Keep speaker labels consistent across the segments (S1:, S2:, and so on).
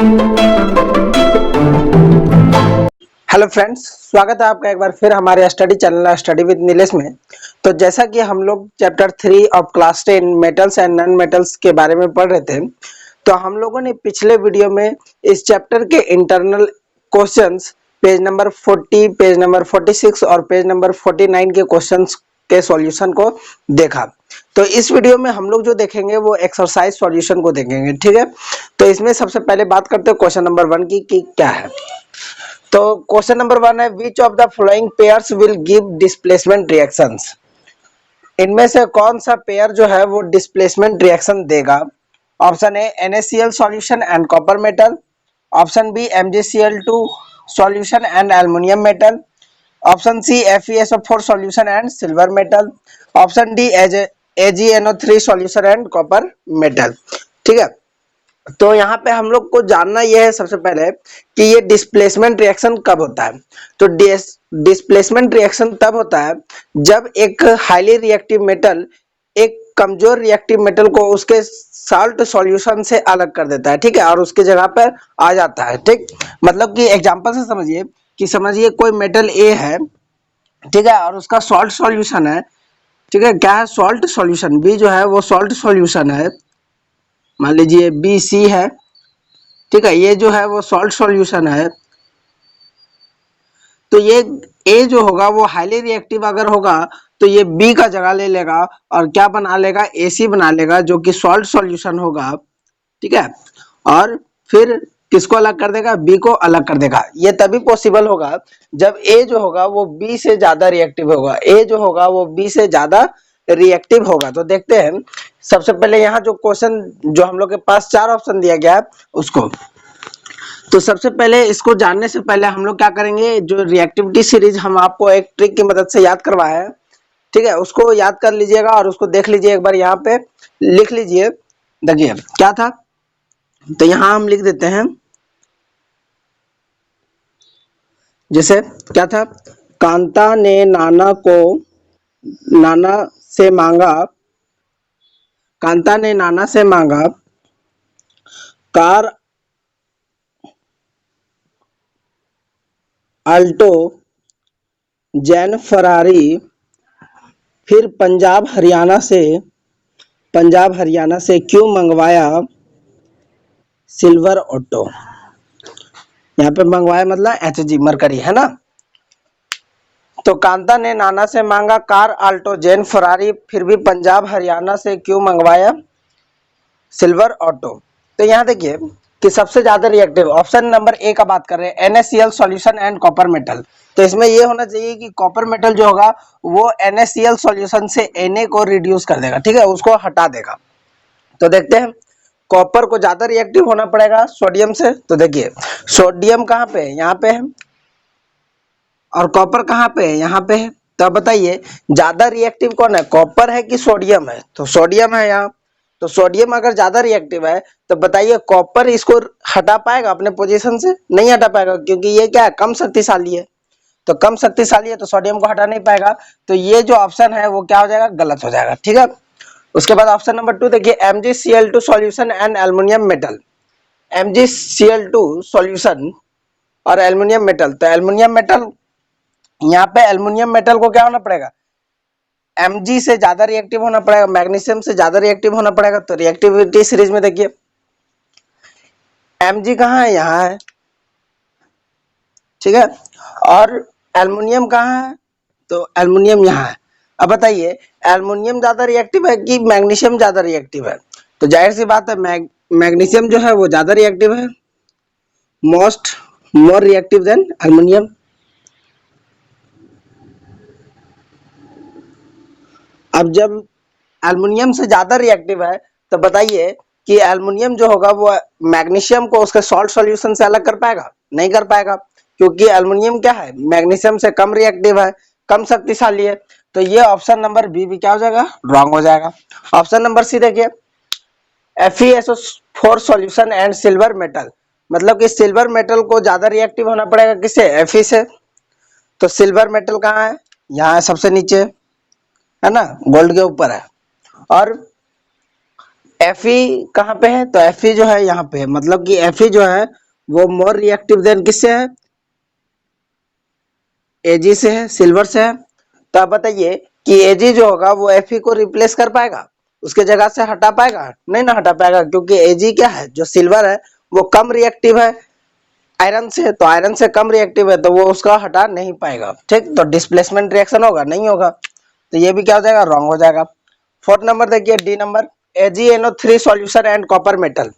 S1: Hello friends, स्वागत है आपका एक बार फिर हमारे study channel study with Nilesh में। तो जैसा कि हम लोग chapter 3 of class 10 metals and non metals के बारे में पढ़ रहे थे, तो हम लोगों ने पिछले वीडियो में इस चैप्टर के internal questions page number 40, page number 46 और पेज नंबर 49 के क्वेश्चंस के सॉल्यूशन को देखा। तो इस वीडियो में हम लोग जो देखेंगे वो एक्सरसाइज सॉल्यूशन को देखेंगे, ठीक है। तो इसमें सबसे पहले बात करते हैं क्वेश्चन नंबर 1 की कि क्या है। तो क्वेश्चन नंबर 1 है, which of the following pairs will give displacement reactions. इनमें से कौन सा पेयर जो है वो डिस्प्लेसमेंट रिएक्शन देगा। Option A NaCl solution and copper metal, option B MgCl2 solution and aluminium metal, option C FeSO4 solution and silver metal, option D AgNO3 solution and copper metal. ठीक है, तो यहाँ पे हम लोग को जानना यह है सबसे पहले कि ये डिस्प्लेसमेंट रिएक्शन कब होता है। तो डिस्प्लेसमेंट रिएक्शन तब होता है जब एक हाईली रिएक्टिव मेटल एक कमजोर रिएक्टिव मेटल को उसके साल्ट सॉल्यूशन से अलग कर देता है, ठीक है, और उसके जगह पर आ जाता है। ठीक, मतलब कि एग्जांपल से समझिए कि समझिए कोई मेटल ए है, ठीक है, और उसका सॉल्ट सॉल्यूशन है, ठीक है, क्या है सॉल्ट सॉल्यूशन, बी जो है वो सॉल्ट सॉल्यूशन है, मान लीजिए BC है, ठीक है, ये जो है वो सॉल्ट सॉल्यूशन है। तो ये ए जो होगा वो हाईली रिएक्टिव अगर होगा तो ये बी का जगह ले लेगा और क्या बना लेगा, AC बना लेगा जो कि सॉल्ट सॉल्यूशन होगा, ठीक है, और फिर किसको अलग कर देगा, बी को अलग कर देगा। ये तभी पॉसिबल होगा जब ए जो होगा वो बी से ज्यादा रिएक्टिव होगा, ए जो होगा वो बी से ज्यादा रिएक्टिव होगा। तो देखते हैं सबसे पहले यहाँ जो क्वेश्चन जो हम लोग के पास 4 ऑप्शन दिया गया है उसको। तो सबसे पहले इसको जानने से पहले हम लोग क्या करेंगे, जो रिएक्टिविटी सीरीज हम आपको एक ट्रिक की मदद से याद करवाए हैं, ठीक है, उसको याद कर लीजिएगा और उसको देख लीजिए एक बार, यहाँ पे लिख लीजिए। देखिए क्या था, तो यहाँ हम लिख देते हैं, जैसे क्या था, कांता ने नाना से मांगा, कांता ने नाना से मांगा कार अल्टो जैन फरारी, फिर पंजाब हरियाणा से क्यों मंगवाया सिल्वर ऑटो। यहाँ पे मंगवाया मतलब HG मरकरी, है ना। तो कांता ने नाना से मांगा कार अल्टो जैन फरारी, फिर भी पंजाब हरियाणा से क्यों मंगवाया सिल्वर ऑटो। तो यहाँ देखिए कि सबसे ज्यादा रिएक्टिव ऑप्शन नंबर ए का बात कर रहे हैं, NaCl solution and copper metal. तो इसमें ये होना चाहिए कि कॉपर मेटल जो होगा वो NaCl सॉल्यूशन से Na को रिड्यूस कर देगा, ठीक है, उसको हटा देगा। तो देखते हैं कॉपर को ज्यादा रिएक्टिव होना पड़ेगा सोडियम से। तो देखिए सोडियम कहाँ पे है, यहाँ पे है, और कॉपर कहाँ पे है, यहाँ पे है। तो बताइए ज्यादा रिएक्टिव कौन है, कॉपर है कि सोडियम है। तो सोडियम है यहाँ। तो सोडियम अगर ज्यादा रिएक्टिव है तो बताइए कॉपर इसको हटा पाएगा अपने पोजीशन से, नहीं हटा पाएगा, क्योंकि ये क्या है, कम शक्तिशाली है। तो कम शक्तिशाली है तो सोडियम को हटा नहीं पाएगा। तो ये जो ऑप्शन है वो क्या हो जाएगा, गलत हो जाएगा, ठीक है। उसके बाद ऑप्शन नंबर 2 देखिए, MgCl2 solution and aluminium metal. MgCl2 solution और एल्युमिनियम मेटल, तो एल्युमिनियम मेटल, यहाँ पे एल्युमिनियम मेटल को क्या होना पड़ेगा, Mg से ज्यादा रिएक्टिव होना पड़ेगा, मैग्नीशियम से ज्यादा रिएक्टिव होना पड़ेगा। तो रिएक्टिविटी सीरीज में देखिए Mg कहाँ है, यहाँ है, ठीक है, और एल्युमिनियम कहाँ है, तो एल्युमिनियम यहाँ है। अब बताइए एल्युमिनियम ज्यादा रिएक्टिव है कि मैग्नीशियम ज्यादा रिएक्टिव है। तो जाहिर सी बात है मैग्नीशियम जो है वो ज्यादा रिएक्टिव है, मोर रिएक्टिव देन एल्युमिनियम। अब जब एल्युमिनियम से ज्यादा रिएक्टिव है तो बताइए कि एल्युमिनियम जो होगा वो मैग्नीशियम को उसके सॉल्ट सॉल्यूशन से अलग कर पाएगा, नहीं कर पाएगा, क्योंकि एल्युमिनियम क्या है, मैग्नीशियम से कम रिएक्टिव है, कम शक्तिशाली है। तो ये ऑप्शन नंबर बी भी क्या हो जाएगा, रॉन्ग हो जाएगा। ऑप्शन नंबर सी देखिए, FeSO4 solution and silver metal, मतलब कि सिल्वर मेटल को ज्यादा रिएक्टिव होना पड़ेगा किससे, Fe से। तो सिल्वर मेटल कहाँ है, यहाँ है सबसे नीचे, है ना, गोल्ड के ऊपर है। और Fe कहाँ पे है? तो Fe जो है यहाँ पे है, मतलब कि Fe जो है वो मोर रिएक्टिव देन किससे है? Ag से है, सिल्वर से है। तो आप बताइए कि Ag जो होगा वो Fe को रिप्लेस कर पाएगा, उसके जगह से हटा पाएगा? नहीं ना हटा पाएगा, क्योंकि Ag क्या है, जो सिल्वर है वो कम रिएक्टिव है आयरन से, तो आयरन से कम रिएक्टिव है तो वो उसका हटा नहीं पाएगा। ठीक, तो डिस्प्लेसमेंट रिएक्शन होगा? नहीं होगा, तो ये भी क्या हो जाएगा? रॉन्ग हो जाएगा। फोर्थ नंबर देखिए, D number, AgNO3 solution and copper metal.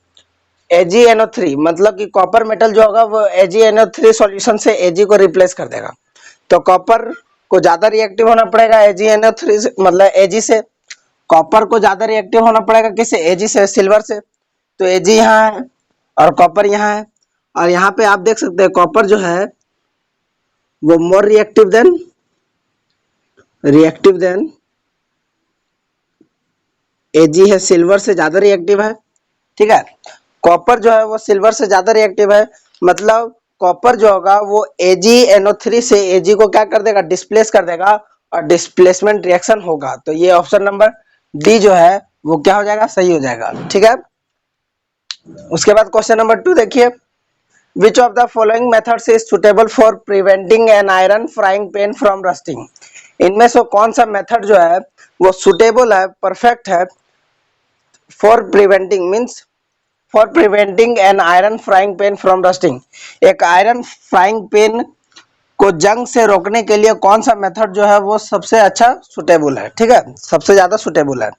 S1: AgNO3 मतलब कि कॉपर मेटल जो होगा वो AgNO3 सॉल्यूशन से Ag को रिप्लेस कर देगा। तो कॉपर को ज्यादा रिएक्टिव होना पड़ेगा AgNO3 से, मतलब Ag से। कॉपर को ज्यादा रिएक्टिव होना पड़ेगा किससे? Ag से, सिल्वर से। तो Ag यहाँ है और कॉपर यहाँ है, और यहाँ पे आप देख सकते हैं कॉपर जो है वो मोर रिएक्टिव देन Ag है, सिल्वर से ज्यादा रिएक्टिव है। ठीक है, कॉपर जो है वो सिल्वर से ज्यादा रिएक्टिव है, मतलब कॉपर जो होगा वो AgNO3 से Ag को क्या कर देगा? डिस्प्लेस कर देगा, और डिस्प्लेसमेंट रिएक्शन होगा। तो ये ऑप्शन नंबर डी जो है वो क्या हो जाएगा? सही हो जाएगा। ठीक है, उसके बाद क्वेश्चन नंबर 2 देखिए, विच of the following methods is suitable for preventing an iron frying pan from rusting. इनमें से कौन सा मेथड जो है वो सुटेबल है, परफेक्ट है for preventing, means for preventing an iron frying pan from rusting. एक आयरन फ्राइंग पैन को जंग से रोकने के लिए कौन सा मेथड जो है वो सबसे अच्छा सुटेबल है? ठीक है, सबसे ज्यादा सुटेबल है।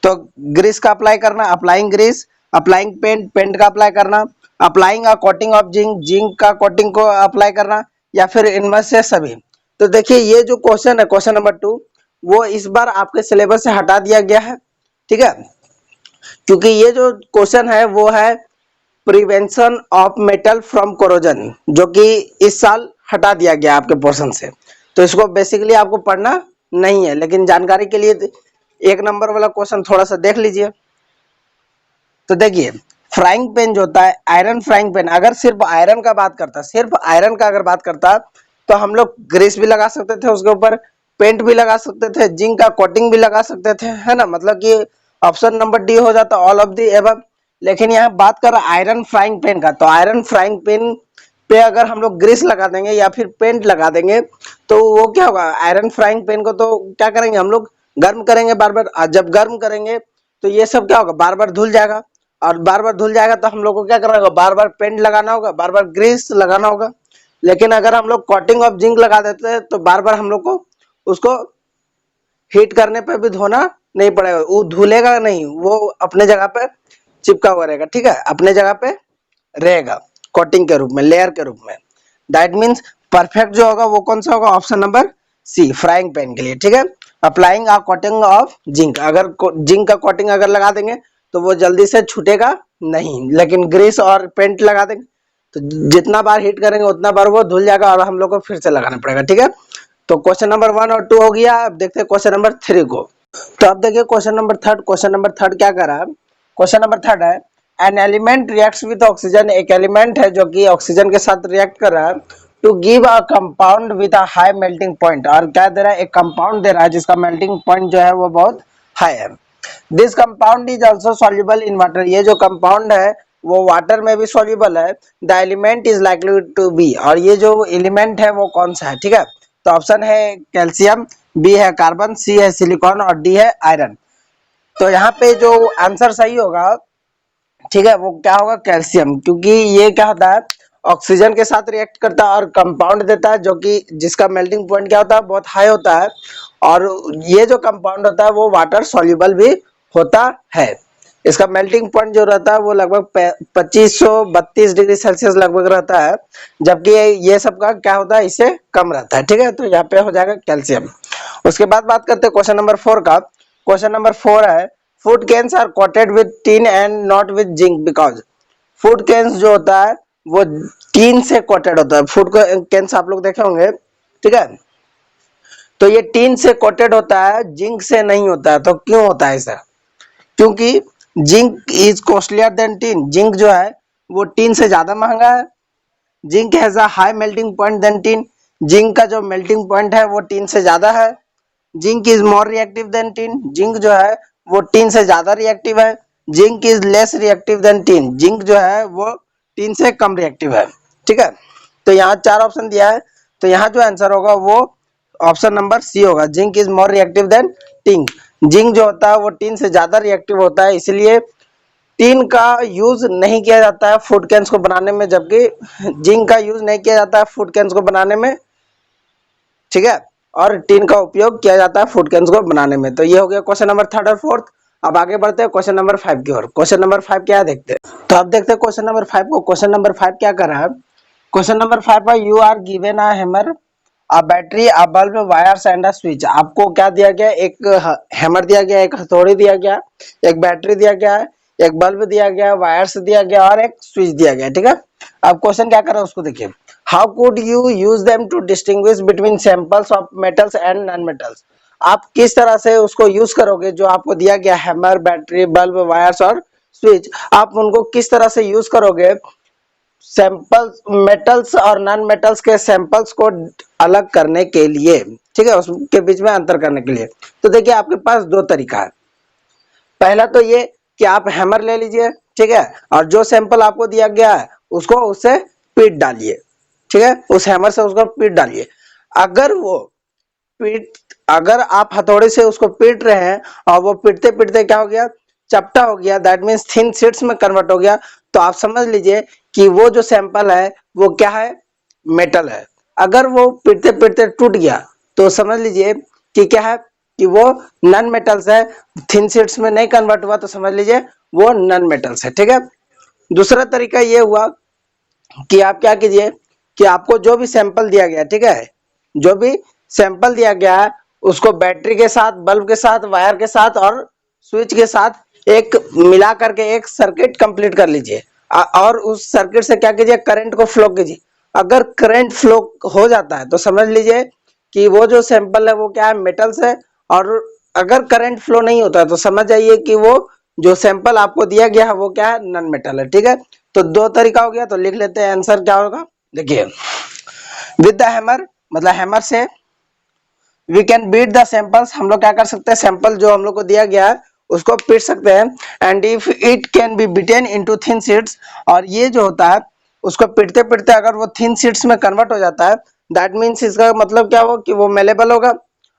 S1: तो ग्रीस का अप्लाई करना, applying grease, applying paint, paint का अप्लाई करना, applying a coating of zinc, zinc का कोटिंग को अप्लाई करना, या फिर इनमें से सभी। तो देखिए ये जो क्वेश्चन है, क्वेश्चन नंबर 2, वो इस बार आपके सिलेबस से हटा दिया गया है। ठीक है, क्योंकि ये जो क्वेश्चन है वो है prevention of metal from corrosion, जो कि इस साल हटा दिया गया आपके पोर्शन से। तो इसको बेसिकली आपको पढ़ना नहीं है, लेकिन जानकारी के लिए एक नंबर वाला क्वेश्चन थोड़ा सा देख लीजिए। तो देखिए, फ्राइंग पैन जो होता है, आयरन फ्राइंग पैन, अगर सिर्फ आयरन का बात करता, सिर्फ आयरन का अगर बात करता, तो हम लोग ग्रीस भी लगा सकते थे उसके ऊपर, पेंट भी लगा सकते थे, जिंक का कोटिंग भी लगा सकते थे, है ना, मतलब कि ऑप्शन नंबर डी हो जाता, ऑल ऑफ दी एबव। लेकिन यहाँ बात कर रहा आयरन फ्राइंग पैन का, तो आयरन फ्राइंग पैन पे अगर हम लोग ग्रीस लगा देंगे या फिर पेंट लगा देंगे, तो वो क्या होगा? आयरन फ्राइंग पैन को तो क्या करेंगे हम लोग? गर्म करेंगे बार बार, और जब गर्म करेंगे तो ये सब क्या होगा? बार बार धुल जाएगा, और बार बार धुल जाएगा तो हम लोग को क्या करना होगा? बार बार पेंट लगाना होगा, बार बार ग्रीस लगाना होगा। लेकिन अगर हम लोग कोटिंग ऑफ जिंक लगा देते हैं तो बार बार हम लोग को उसको हीट करने पे भी धोना नहीं पड़ेगा, वो धुलेगा नहीं, वो अपने जगह पे चिपका हुआ रहेगा। ठीक है, अपने जगह पे रहेगा कोटिंग के रूप में, लेयर के रूप में। दैट मीन्स परफेक्ट जो होगा वो कौन सा होगा? Option number C, frying pan के लिए। ठीक है, applying a coating of zinc, अगर जिंक का कोटिंग अगर लगा देंगे तो वो जल्दी से छूटेगा नहीं, लेकिन ग्रीस और पेंट लगा देंगे तो जितना बार हीट करेंगे उतना बार वो धुल जाएगा, और हम लोग को फिर से लगाना पड़ेगा। ठीक है, तो क्वेश्चन नंबर 1 और 2 हो गया। अब देखते हैं क्वेश्चन नंबर 3 को। तो अब देखिए question number third, question number third क्या कर रहा है? क्वेश्चन नंबर थर्ड है, an element reacts with oxygen, एक एलिमेंट है जो कि ऑक्सीजन के साथ रिएक्ट कर रहा है, to give a compound with a high melting point, और क्या दे रहा है? एक कंपाउंड दे रहा है जिसका मेल्टिंग पॉइंट जो है वो बहुत हाई है। This compound is also soluble in water, ये जो कंपाउंड है वो वाटर में भी सॉल्युबल है। The element is likely to be, और ये जो एलिमेंट है वो कौन सा है? ठीक है, तो ऑप्शन है कैल्शियम, बी है कार्बन, सी है सिलिकॉन, और डी है आयरन। तो यहाँ पे जो आंसर सही होगा, ठीक है, वो क्या होगा? कैल्शियम, क्योंकि ये क्या होता है? ऑक्सीजन के साथ रिएक्ट करता है और कंपाउंड देता है जो कि जिसका मेल्टिंग पॉइंट क्या होता है? बहुत हाई होता है, और ये जो कंपाउंड होता है वो वाटर सॉल्युबल भी होता है। इसका मेल्टिंग पॉइंट जो रहता है वो लगभग 2532 डिग्री सेल्सियस लगभग रहता है, जबकि ये सब का क्या होता है? इससे कम रहता है। ठीक है, तो यहाँ पे हो जाएगा कैल्शियम। उसके बाद बात करते हैं क्वेश्चन नंबर 4 का। क्वेश्चन नंबर 4 है, food cans are coated with tin and not with zinc because, food cans जो होता है वो टिन से कोटेड होता है। फूड कैन्स आप लोग देखे होंगे, ठीक है, तो ये टिन से कोटेड होता है, जिंक से नहीं होता है। तो क्यों होता है ऐसा? क्योंकि zinc is costlier then tin, zinc जो है वो टिन से ज्यादा महंगा है। Zinc has a high melting point then tin, zinc का जो मेल्टिंग पॉइंट है वो टिन से ज्यादा है। Zinc is more reactive than tin, zinc जो है वो टिन से ज्यादा रिएक्टिव है। Zinc is less reactive than tin, zinc जो है वो टिन से कम रिएक्टिव है। ठीक है, तो यहाँ 4 ऑप्शन दिया है, तो यहाँ जो आंसर होगा वो ऑप्शन नंबर सी होगा, zinc is more reactive than tin. Zinc जो होता है वो टिन से ज्यादा रिएक्टिव होता है, इसलिए टिन का यूज नहीं किया जाता है फूड कैंस को बनाने में, जबकि जिंक का यूज नहीं किया जाता है फूड कैंस को बनाने में। ठीक है, और टिन का उपयोग किया जाता है फूड कैंस को बनाने में। तो ये हो गया क्वेश्चन नंबर 3rd और 4th। अब आगे बढ़ते हैं क्वेश्चन नंबर 5 की ओर। क्वेश्चन नंबर 5 क्या है देखते हैं। तो अब देखते हैं क्वेश्चन नंबर 5 को। क्वेश्चन नंबर 5 क्या कर रहा है। क्वेश्चन नंबर 5 है, you are given a hammer, a battery, a bulb, wires and a switch. आपको क्या दिया गया, एक हैमर दिया गया, एक हथौड़ी दिया गया, एक बैटरी दिया गया है, एक बल्ब दिया गया, वायर्स दिया गया और एक स्विच दिया गया। ठीक है, अब क्वेश्चन क्या कर रहा है उसको देखिए। How could you use them to distinguish between samples of metals and non metals. आप किस तरह से उसको यूज करोगे, जो आपको दिया गया हैमर, बैटरी, बल्ब, वायर्स और स्विच, आप उनको किस तरह से यूज करोगे सैंपल्स, मेटल्स और नॉन मेटल्स के सैंपल्स को अलग करने के लिए। ठीक है, उसके बीच में अंतर करने के लिए। तो देखिए आपके पास दो तरीका है। पहला तो ये कि आप हैमर ले लीजिए, ठीक है, और जो सैंपल आपको दिया गया है उसको उससे पीट डालिए। ठीक है, उस हैमर से उसको पीट डालिए। अगर वो पीट अगर आप हथौड़े से उसको पीट रहे हैं और वो पीटते पीटते क्या हो गया, चपटा हो गया, दैट मीन्स थिन शीट्स में कन्वर्ट हो गया, तो आप समझ लीजिए कि वो जो सैंपल है वो क्या है, मेटल है। अगर वो पीटते पीटते टूट गया तो समझ लीजिए कि क्या है, कि वो नॉन मेटल्स है। थिन शीट्स में नहीं कन्वर्ट हुआ तो समझ लीजिए वो नॉन मेटल्स है। ठीक है, दूसरा तरीका ये हुआ कि आप क्या कीजिए कि आपको जो भी सैंपल दिया गया, ठीक है, जो भी सैंपल दिया गया है उसको बैटरी के साथ, बल्ब के साथ, वायर के साथ और स्विच के साथ एक मिला करके एक सर्किट कंप्लीट कर लीजिए। और उस सर्किट से क्या कीजिए, करंट को फ्लो कीजिए। अगर करंट फ्लो हो जाता है तो समझ लीजिए कि वो जो सैंपल है वो क्या है, मेटल्स है। और अगर करंट फ्लो नहीं होता है तो समझ जाइए कि वो जो सैंपल आपको दिया गया है वो क्या है, नॉन मेटल है। ठीक है, तो दो तरीका हो गया, तो लिख लेते हैं आंसर क्या होगा। देखिए, विद द हैमर मतलब हैमर से we can beat the samples, हम लोग क्या कर सकते हैं, सैंपल जो हम लोग को दिया गया है उसको पीट सकते हैं। And if it can be bitten into thin sheets, और ये जो होता है उसको पीटते पीटते अगर वो थिन शीट्स में कन्वर्ट हो जाता है, दैट मीन्स इसका मतलब क्या हो कि वो मेलेबल होगा।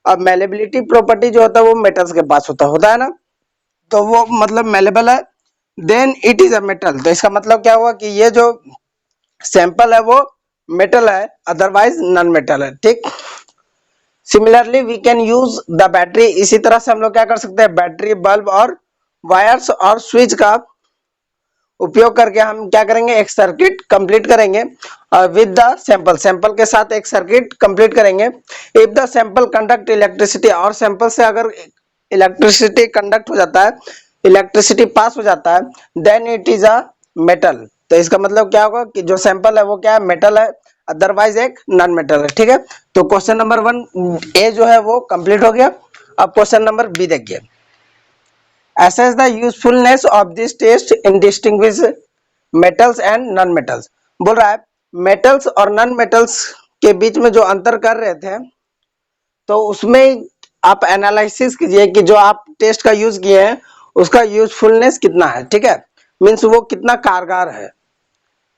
S1: अब मेलेबिलिटी प्रॉपर्टी जो होता है वो मेटल्स के पास होता है ना, तो वो मतलब मेलेबल है, then it is a metal. तो इसका मतलब क्या हुआ कि ये जो सैंपल है वो मेटल है, अदरवाइज नॉन मेटल है। ठीक, similarly we can use the battery, इसी तरह से हम लोग क्या कर सकते हैं, बैटरी, बल्ब और वायर्स और स्विच का उपयोग करके हम क्या करेंगे, एक सर्किट कंप्लीट करेंगे विद द सैंपल, सैंपल के साथ एक सर्किट कंप्लीट करेंगे। If the sample conduct electricity, और सैंपल से अगर इलेक्ट्रिसिटी कंडक्ट हो जाता है, इलेक्ट्रिसिटी पास हो जाता है, then it is a metal. तो इसका मतलब क्या होगा कि जो सैंपल है वो क्या है, मेटल है, अदरवाइज एक नॉन मेटल है। ठीक है, तो क्वेश्चन नंबर 1 ए जो है वो कंप्लीट हो गया। अब क्वेश्चन नंबर बी देखिए। Assess the usefulness of this test in distinguish metals and non metals। बोल रहा है मेटल्स और नॉन मेटल्स के बीच में जो अंतर कर रहे थे, तो उसमें आप एनालिसिस कीजिए कि जो आप टेस्ट का यूज किए हैं उसका यूजफुलनेस कितना है। ठीक है, मीन्स वो कितना कारगर है।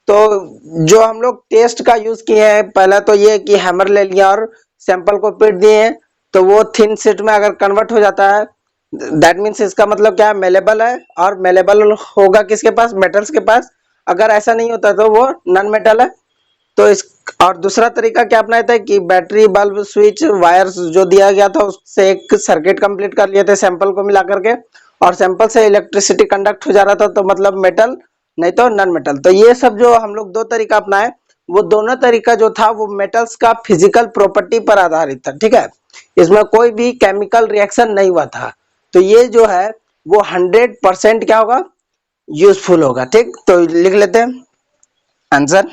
S1: तो जो हम लोग टेस्ट का यूज किए हैं, पहला तो ये कि हैमर ले लिया और सैंपल को पीट दिए हैं, तो वो थिन शीट में अगर कन्वर्ट हो जाता है, दैट मीन्स इसका मतलब क्या है, मेलेबल है। और मेलेबल होगा किसके पास, मेटल्स के पास। अगर ऐसा नहीं होता तो वो नॉन मेटल है। तो इस और दूसरा तरीका क्या अपनाया था कि बैटरी, बल्ब, स्विच, वायर्स जो दिया गया था उससे एक सर्किट कंप्लीट कर लिए थे सैंपल को मिला करके, और सैंपल से इलेक्ट्रिसिटी कंडक्ट हो जा रहा था, तो मतलब मेटल नहीं तो नॉन मेटल। तो ये सब जो हम लोग दो तरीका अपनाए, वो दोनों तरीका जो था वो मेटल्स का फिजिकल प्रॉपर्टी पर आधारित था। ठीक है, इसमें कोई भी केमिकल रिएक्शन नहीं हुआ था। तो ये जो है वो 100% क्या होगा, यूजफुल होगा। ठीक, तो लिख लेते हैं answer.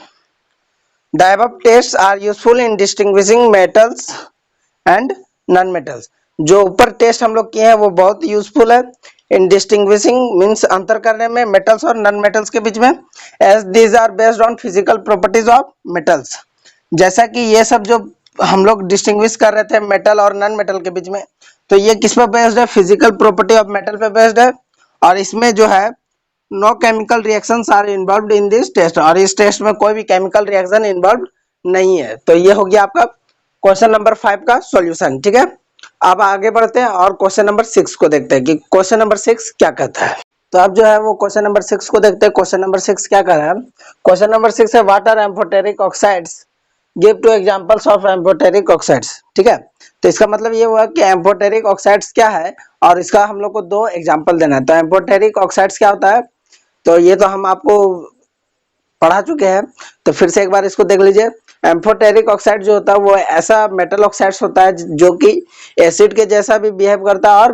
S1: The above tests are useful in distinguishing metals and non metals। जो ऊपर टेस्ट हम लोग किए हैं वो बहुत यूजफुल है इन डिस्टिंग्विशिंग, मीन्स अंतर करने में मेटल्स और नॉन मेटल्स के बीच में। As these are based on physical properties of metals, जैसा कि ये सब जो हम लोग डिस्टिंग्विश कर रहे थे मेटल और नॉन मेटल के बीच में, तो ये किस पे बेस्ड है, फिजिकल प्रॉपर्टी ऑफ मेटल पे बेस्ड है। और इसमें जो है no chemical reactions are involved in this test, और इस टेस्ट में कोई भी केमिकल रिएक्शन इन्वॉल्व नहीं है। तो ये हो गया आपका क्वेश्चन नंबर 5 का सॉल्यूशन। ठीक है, अब आगे बढ़ते हैं और क्वेश्चन नंबर 6 को देखते हैं कि क्वेश्चन नंबर 6 क्या कहता है। तो अब जो है वो क्वेश्चन नंबर 6 को देखते हैं। क्वेश्चन नंबर 6 क्या कह रहा है। क्वेश्चन नंबर 6 है water amphoteric oxides give to examples of amphoteric oxides. ठीक है, तो इसका मतलब ये हुआ कि एम्फोटेरिक ऑक्साइड्स क्या है और इसका हम लोग को 2 एग्जांपल देना है। तो एम्फोटेरिक ऑक्साइड्स क्या होता है, तो ये तो हम आपको पढ़ा चुके हैं, तो फिर से एक बार इसको देख लीजिए। एम्फोटेरिक ऑक्साइड जो होता है वो ऐसा मेटल ऑक्साइड्स होता है जो कि एसिड के जैसा भी बिहेव करता है और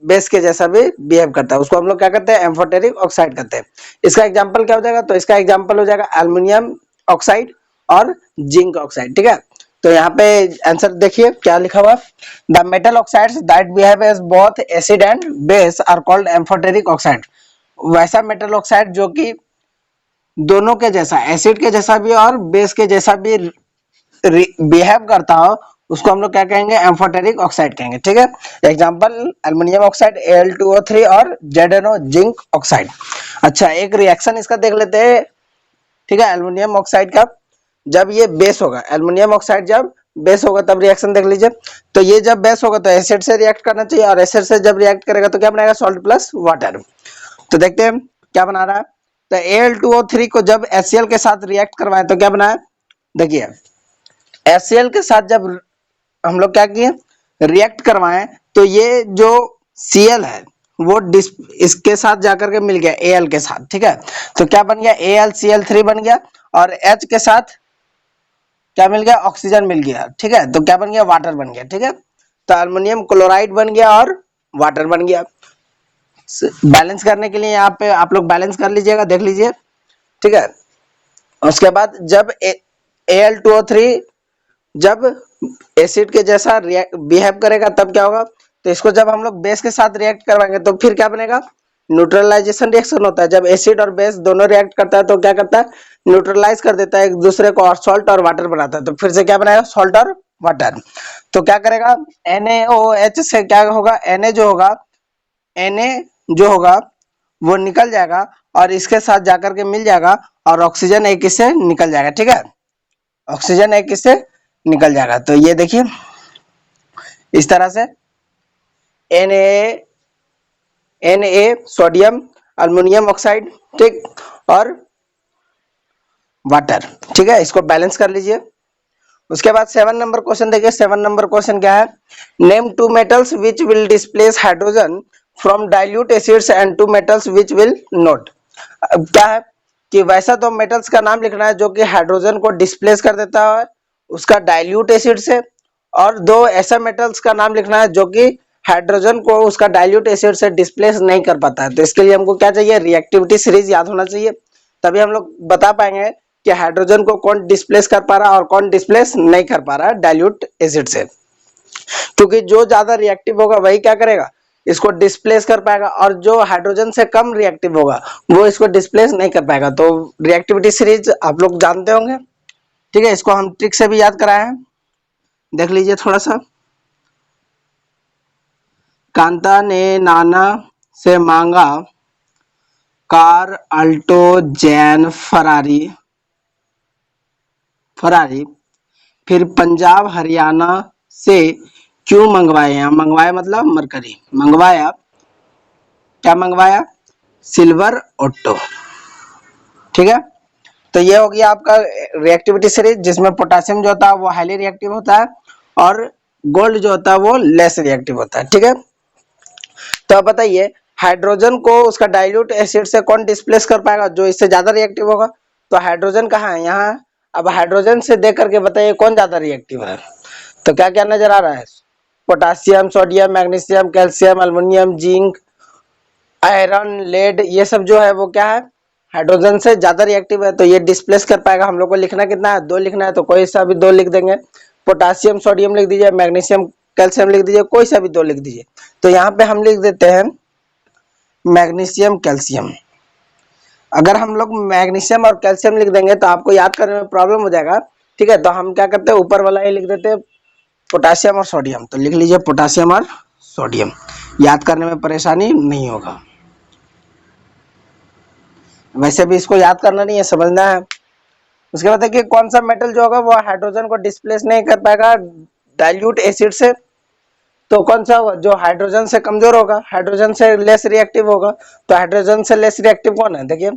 S1: बेस के जैसा भी बिहेव करता है, उसको हम लोग क्या कहते हैं, एम्फोटेरिक ऑक्साइड कहते हैं। इसका एग्जांपल क्या हो जाएगा, तो इसका एग्जांपल हो जाएगा एल्युमिनियम ऑक्साइड और जिंक ऑक्साइड। ठीक है, तो यहाँ पे आंसर देखिए क्या लिखा हुआ, the metal oxides that behave as both acid and base are called amphoteric oxide. वैसा मेटल ऑक्साइड जो कि दोनों के जैसा, एसिड के जैसा भी और बेस के जैसा भी बिहेव करता हो, उसको हम लोग क्या कहेंगे, एम्फोटेरिक ऑक्साइड कहेंगे। ठीक है, एग्जांपल एल्युमिनियम ऑक्साइड Al2O3 और ZnO जिंक ऑक्साइड। अच्छा, एक रिएक्शन इसका देख लेते हैं। ठीक है, एल्युमिनियम ऑक्साइड का जब ये बेस होगा, एल्युमिनियम ऑक्साइड जब बेस होगा तब रिएक्शन देख लीजिए। तो ये जब बेस होगा तो एसिड से रिएक्ट करना चाहिए, और एसिड से जब रिएक्ट करेगा तो क्या बनाएगा, सॉल्ट प्लस वाटर। तो देखते हैं क्या बना रहा है। तो Al2O3 को जब HCl के साथ रिएक्ट करवाएं तो क्या बना है, देखिए HCl के साथ जब हम लोग क्या किए, रिएक्ट करवाएं, तो ये जो Cl है वो इसके साथ जाकर के मिल गया Al के साथ। ठीक है, तो क्या बन गया, AlCl3 बन गया, और H के साथ क्या मिल गया, ऑक्सीजन मिल गया। ठीक है, तो क्या बन गया, वाटर बन गया। ठीक है, तो अल्युमिनियम क्लोराइड बन गया और वाटर बन गया। बैलेंस करने के लिए यहाँ पे आप लोग बैलेंस कर लीजिएगा, देख लीजिए। ठीक है, उसके बाद जब Al2O3 जब एसिड के जैसा बिहेव करेगा तब क्या होगा, तो इसको जब हम लोग बेस के साथ रिएक्ट करवाएंगे तो फिर क्या बनेगा, न्यूट्रलाइजेशन रिएक्शन होता है। जब एसिड और बेस दोनों रिएक्ट करता है तो क्या करता है, न्यूट्रलाइज कर देता है एक दूसरे को और सॉल्ट और वाटर बनाता है। तो फिर से क्या बनाएगा, सॉल्ट और वाटर। तो क्या करेगा, NaOH से क्या होगा, Na जो होगा, Na जो होगा वो निकल जाएगा और इसके साथ जाकर के मिल जाएगा, और ऑक्सीजन एक इससे निकल जाएगा। ठीक है, ऑक्सीजन एक इससे निकल जाएगा। तो ये देखिए इस तरह से Na सोडियम, अल्युमिनियम ऑक्साइड, ठीक, और वाटर। ठीक है, इसको बैलेंस कर लीजिए। उसके बाद 7 नंबर क्वेश्चन देखिए। 7 नंबर क्वेश्चन क्या है, name 2 metals which will displace hydrogen from dilute acids and 2 metals which will not. क्या है कि वैसा 2 मेटल्स का नाम लिखना है जो कि हाइड्रोजन को डिस्प्लेस कर देता है उसका डाइल्यूट एसिड से, और 2 ऐसा मेटल्स का नाम लिखना है जो कि हाइड्रोजन को उसका डाइल्यूट एसिड से डिस्प्लेस नहीं कर पाता है। तो इसके लिए हमको क्या चाहिए, रिएक्टिविटी सीरीज याद होना चाहिए, तभी हम लोग बता पाएंगे कि हाइड्रोजन को कौन डिस्प्लेस कर पा रहा है और कौन डिस्प्लेस नहीं कर पा रहा है डाइल्यूट एसिड से। क्योंकि जो ज्यादा रिएक्टिव होगा वही क्या करेगा, इसको डिस्प्लेस कर पाएगा, और जो हाइड्रोजन से कम रिएक्टिव होगा वो इसको डिस्प्लेस नहीं कर पाएगा। तो रिएक्टिविटी सीरीज आप लोग जानते होंगे। ठीक है, इसको हम ट्रिक से भी याद कराए हैं, देख लीजिए थोड़ा सा। कांता ने नाना से मांगा कार, अल्टो, जैन, फरारी, फिर पंजाब हरियाणा से क्यों मंगवाए, यहाँ मंगवाया मतलब मरकरी, मंगवाया, क्या मंगवाया, सिल्वर ऑटो। ठीक है, तो ये हो गया आपका रिएक्टिविटी सीरीज, जिसमें पोटेशियम जो होता है वो हाईली रिएक्टिव होता है और गोल्ड जो होता है वो लेस रिएक्टिव होता है। ठीक है, तो अब बताइए हाइड्रोजन को उसका डाइल्यूट एसिड से कौन डिस्प्लेस कर पाएगा, जो इससे ज्यादा रिएक्टिव होगा। तो हाइड्रोजन कहाँ है, यहाँ है। अब हाइड्रोजन से देख करके बताइए कौन ज्यादा रिएक्टिव है। तो क्या क्या नजर आ रहा है, potassium, sodium, magnesium, calcium, aluminium, zinc, iron, lead, ये सब जो है वो क्या है, हाइड्रोजन से ज्यादा रिएक्टिव है। तो ये डिस्प्लेस कर पाएगा। हम लोग को लिखना कितना है, 2 लिखना है, तो कोई सा भी 2 लिख देंगे। पोटासियम सोडियम लिख दीजिए, मैग्नीशियम कैल्शियम लिख दीजिए, कोई सा भी 2 लिख दीजिए। तो यहाँ पे हम लिख देते हैं मैग्नीशियम कैल्शियम। अगर हम लोग मैग्नीशियम और कैल्शियम लिख देंगे तो आपको याद करने में प्रॉब्लम हो जाएगा। ठीक है, तो हम क्या करते हैं, ऊपर वाला ही लिख देते हैं पोटासियम और सोडियम। तो लिख लीजिए पोटासियम और सोडियम, याद करने में परेशानी नहीं होगा। वैसे भी इसको याद करना नहीं है, समझना है। उसके बाद देखिए कौन सा मेटल जो होगा वो हाइड्रोजन को डिस्प्लेस नहीं कर पाएगा डाइल्यूट एसिड से, तो कौन सा होगा जो हाइड्रोजन से कमजोर होगा, हाइड्रोजन से लेस रिएक्टिव होगा। तो हाइड्रोजन से लेस रिएक्टिव कौन है, देखिए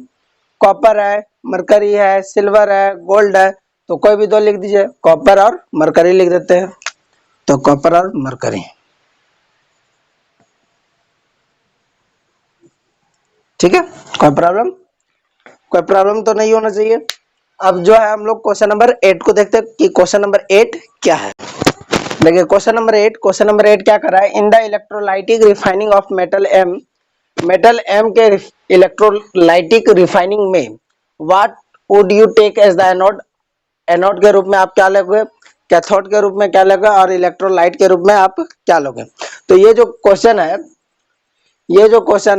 S1: कॉपर है, मरकरी है, सिल्वर है, गोल्ड है, तो कोई भी दो लिख दीजिए, कॉपर और मरकरी लिख देते हैं, तो कॉपर और मरकरी। ठीक है, कोई प्रॉब्लम तो नहीं होना चाहिए। अब जो है हम लोग क्वेश्चन नंबर 8 को देखते हैं कि क्वेश्चन नंबर 8 क्या है। देखिए क्वेश्चन नंबर 8 क्या कर रहा है, in the electrolytic refining of metal M के इलेक्ट्रोलाइटिक रिफाइनिंग में what would you take as the anode, anode के रूप में आप क्या लोगे, कैथोड के रूप में क्या लोगे, और इलेक्ट्रोलाइट के रूप में आप क्या लोगे। तो ये जो क्वेश्चन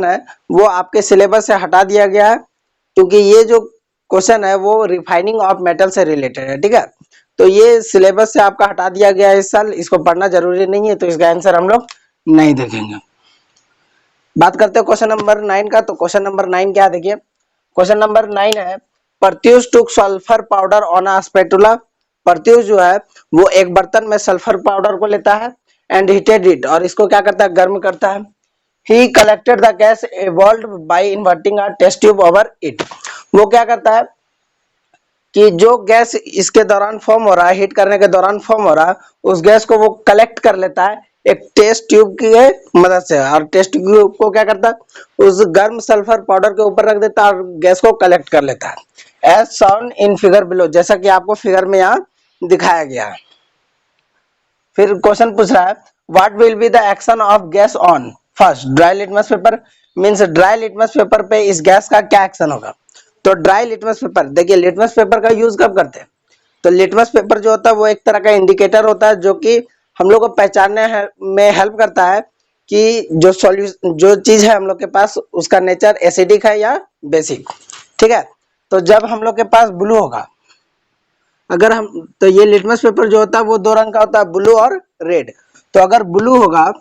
S1: है वो आपके सिलेबस से हटा दिया गया है, क्योंकि ये जो क्वेश्चन है वो रिफाइनिंग ऑफ मेटल से रिलेटेड है। ठीक है, तो ये सिलेबस से आपका हटा दिया गया है इस साल, इसको पढ़ना जरूरी नहीं है, तो इसका आंसर हम लोग नहीं देखेंगे। बात करते हैं क्वेश्चन नंबर 9 का। तो क्वेश्चन नंबर 9 क्या, देखिए क्वेश्चन नंबर 9 है, Pratyush took sulphur powder on a spatula. Pratyush जो है वो एक बर्तन में सल्फर पाउडर को लेता है एंड हीटेड इट, और इसको क्या करता है, गर्म करता है। He collected the gas evolved by inverting a test tube over it. वो क्या करता है कि जो गैस इसके दौरान फॉर्म हो रहा है, हीट करने के दौरान फॉर्म हो रहा है, उस गैस को वो कलेक्ट कर लेता है एक टेस्ट ट्यूब की मदद से, और टेस्ट ट्यूब को क्या करता है, उस गर्म सल्फर पाउडर के ऊपर रख देता है और गैस को कलेक्ट कर लेता है। As shown in figure below, जैसा कि आपको फिगर में यहाँ दिखाया गया है। फिर क्वेश्चन पूछ रहा है, what will be the action of gas on first dry litmus paper, means dry litmus paper पे इस गैस का क्या एक्शन होगा। तो ड्राई लिटमस पेपर, देखिए लिटमस पेपर का यूज कब करते हैं, तो लिटमस पेपर जो होता है वो एक तरह का इंडिकेटर होता है, जो कि हम लोग को पहचानने में हेल्प करता है कि जो सॉल्यूशन, जो चीज है हम लोग के पास, उसका नेचर एसिडिक है या बेसिक। ठीक है, तो जब हम लोग के पास ब्लू होगा, अगर हम, तो ये लिटमस पेपर जो होता है वो दो रंग का होता है, ब्लू और रेड। तो अगर ब्लू होगा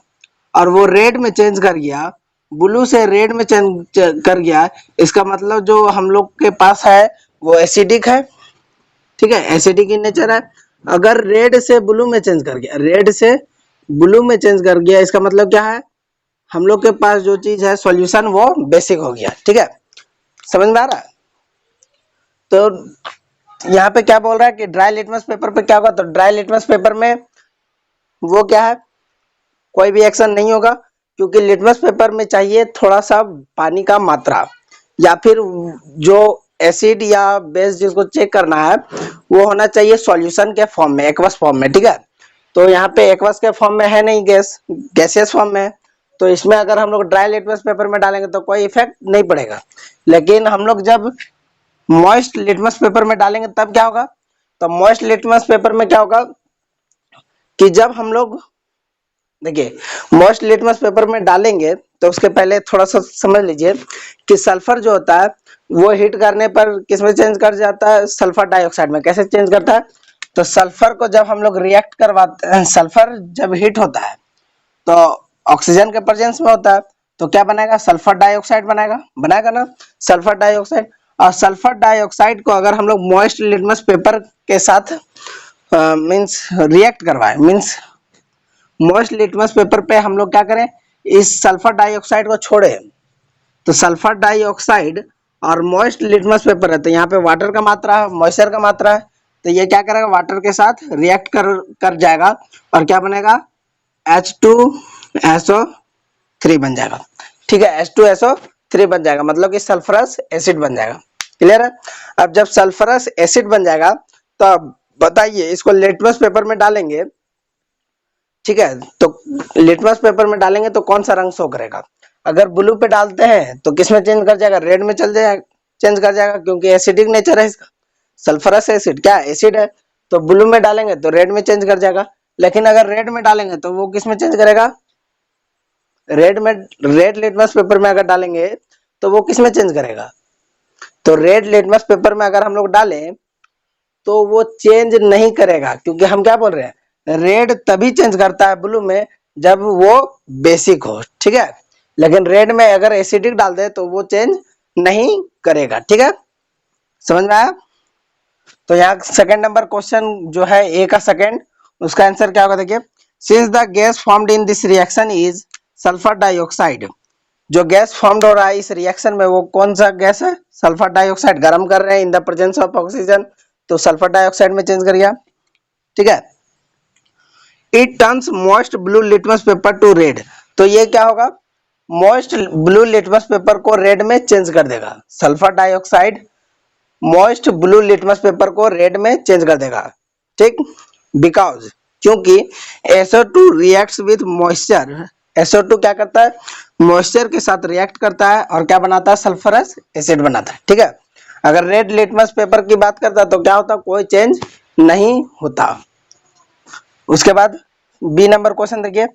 S1: और वो रेड में चेंज कर गया, ब्लू से रेड में चेंज कर गया, इसका मतलब जो हम लोग के पास है वो एसिडिक है। ठीक है, एसिडिक इन नेचर है। अगर रेड से ब्लू में चेंज कर गया, रेड से ब्लू में चेंज कर गया, इसका मतलब क्या है, हम लोग के पास जो चीज है सॉल्यूशन वो बेसिक हो गया। ठीक है, समझ में आ रहा है। तो यहाँ पे क्या बोल रहा है कि ड्राई लिटमस पेपर पे क्या होगा, तो ड्राई लिटमस पेपर में वो क्या है, कोई भी एक्शन नहीं होगा, क्योंकि लिटमस पेपर में चाहिए थोड़ा सा पानी का मात्रा, या फिर जो एसिड या बेस जिसको चेक करना है वो होना चाहिए सॉल्यूशन के फॉर्म में, एक्वस फॉर्म में। ठीक है, तो यहाँ पे एक्वस के फॉर्म में है नहीं, गैसियस फॉर्म में है, तो इसमें अगर हम लोग ड्राई लिटमस पेपर में डालेंगे तो कोई इफेक्ट नहीं पड़ेगा। लेकिन हम लोग जब मॉइस्ट लिटमस पेपर में डालेंगे तब क्या होगा, तो मॉइस्ट लिटमस पेपर में क्या होगा कि जब हम लोग, देखिए मॉइस्ट लिटमस पेपर में डालेंगे तो उसके पहले थोड़ा सा समझ लीजिए कि सल्फर जो होता है वो हीट करने पर किसमें चेंज कर जाता है, सल्फर डाइऑक्साइड में। कैसे चेंज करता है, तो सल्फर को जब हम लोग रिएक्ट करवाते हैं, सल्फर जब हीट होता है तो ऑक्सीजन के प्रेजेंस में होता है, तो क्या बनाएगा, सल्फर डाइऑक्साइड बनाएगा, बनाएगा ना सल्फर डाइऑक्साइड। और सल्फर डाइऑक्साइड को अगर हम लोग मॉइस्ट लिटमस पेपर के साथ मींस रिएक्ट करवाए, मींस मॉइस्ट लिटमस पेपर पे हम लोग क्या करें, इस सल्फर डाइऑक्साइड को छोड़े, तो सल्फर डाइऑक्साइड और मॉइस्ट लिटमस पेपर है, तो यहाँ पे वाटर का मात्रा है, मॉइस्चर का मात्रा है, तो ये क्या करेगा, वाटर के साथ रिएक्ट कर जाएगा और क्या बनेगा, H2SO3 बन जाएगा। ठीक है, H2SO3 बन जाएगा, मतलब कि सल्फरस एसिड बन जाएगा। क्लियर है। अब जब सल्फरस एसिड बन जाएगा तो अब बताइए इसको लिटमस पेपर में डालेंगे। ठीक है, तो लिटमस पेपर में डालेंगे तो कौन सा रंग शो करेगा, अगर ब्लू पे डालते हैं तो किस में चेंज कर जाएगा, रेड में चल जाएगा, चेंज कर जाएगा, क्योंकि एसिडिक नेचर है इसका, सल्फरस एसिड क्या एसिड है, तो ब्लू में डालेंगे तो रेड में चेंज कर जाएगा। लेकिन अगर रेड में डालेंगे तो वो किस में चेंज करेगा, रेड में, रेड लिटमस पेपर में अगर डालेंगे तो वो किस में चेंज करेगा, तो रेड लिटमस पेपर में अगर हम लोग डालें तो वो चेंज नहीं करेगा, क्योंकि हम क्या बोल रहे हैं, रेड तभी चेंज करता है ब्लू में जब वो बेसिक हो। ठीक है, लेकिन रेड में अगर एसिडिक डाल दे तो वो चेंज नहीं करेगा। ठीक है, समझ में आया? तो यहाँ सेकंड नंबर क्वेश्चन जो है ए का सेकंड, उसका आंसर क्या होगा देखिए, since the gas formed in this reaction is sulphur dioxide. जो गैस फॉर्म्ड हो रहा है इस रिएक्शन में वो कौन सा गैस है? Sulphur dioxide. गर्म कर रहे हैं in the presence of oxygen, तो सल्फर डाइऑक्साइड में चेंज कर गया। ठीक है, it turns moist blue litmus paper two red. तो ये क्या होगा, मॉइस्ट ब्लू लिटमस पेपर को रेड में चेंज कर देगा। Sulphur dioxide moist blue litmus paper को रेड में चेंज कर देगा। ठीक, बिकॉज क्योंकि SO2 reacts with moisture. SO2 क्या करता है, मॉइस्चर के साथ रिएक्ट करता है और क्या बनाता है, सल्फरस एसिड बनाता है। ठीक है, अगर रेड लिटमस पेपर की बात करता तो क्या होता, कोई चेंज नहीं होता। उसके बाद बी नंबर क्वेश्चन देखिए,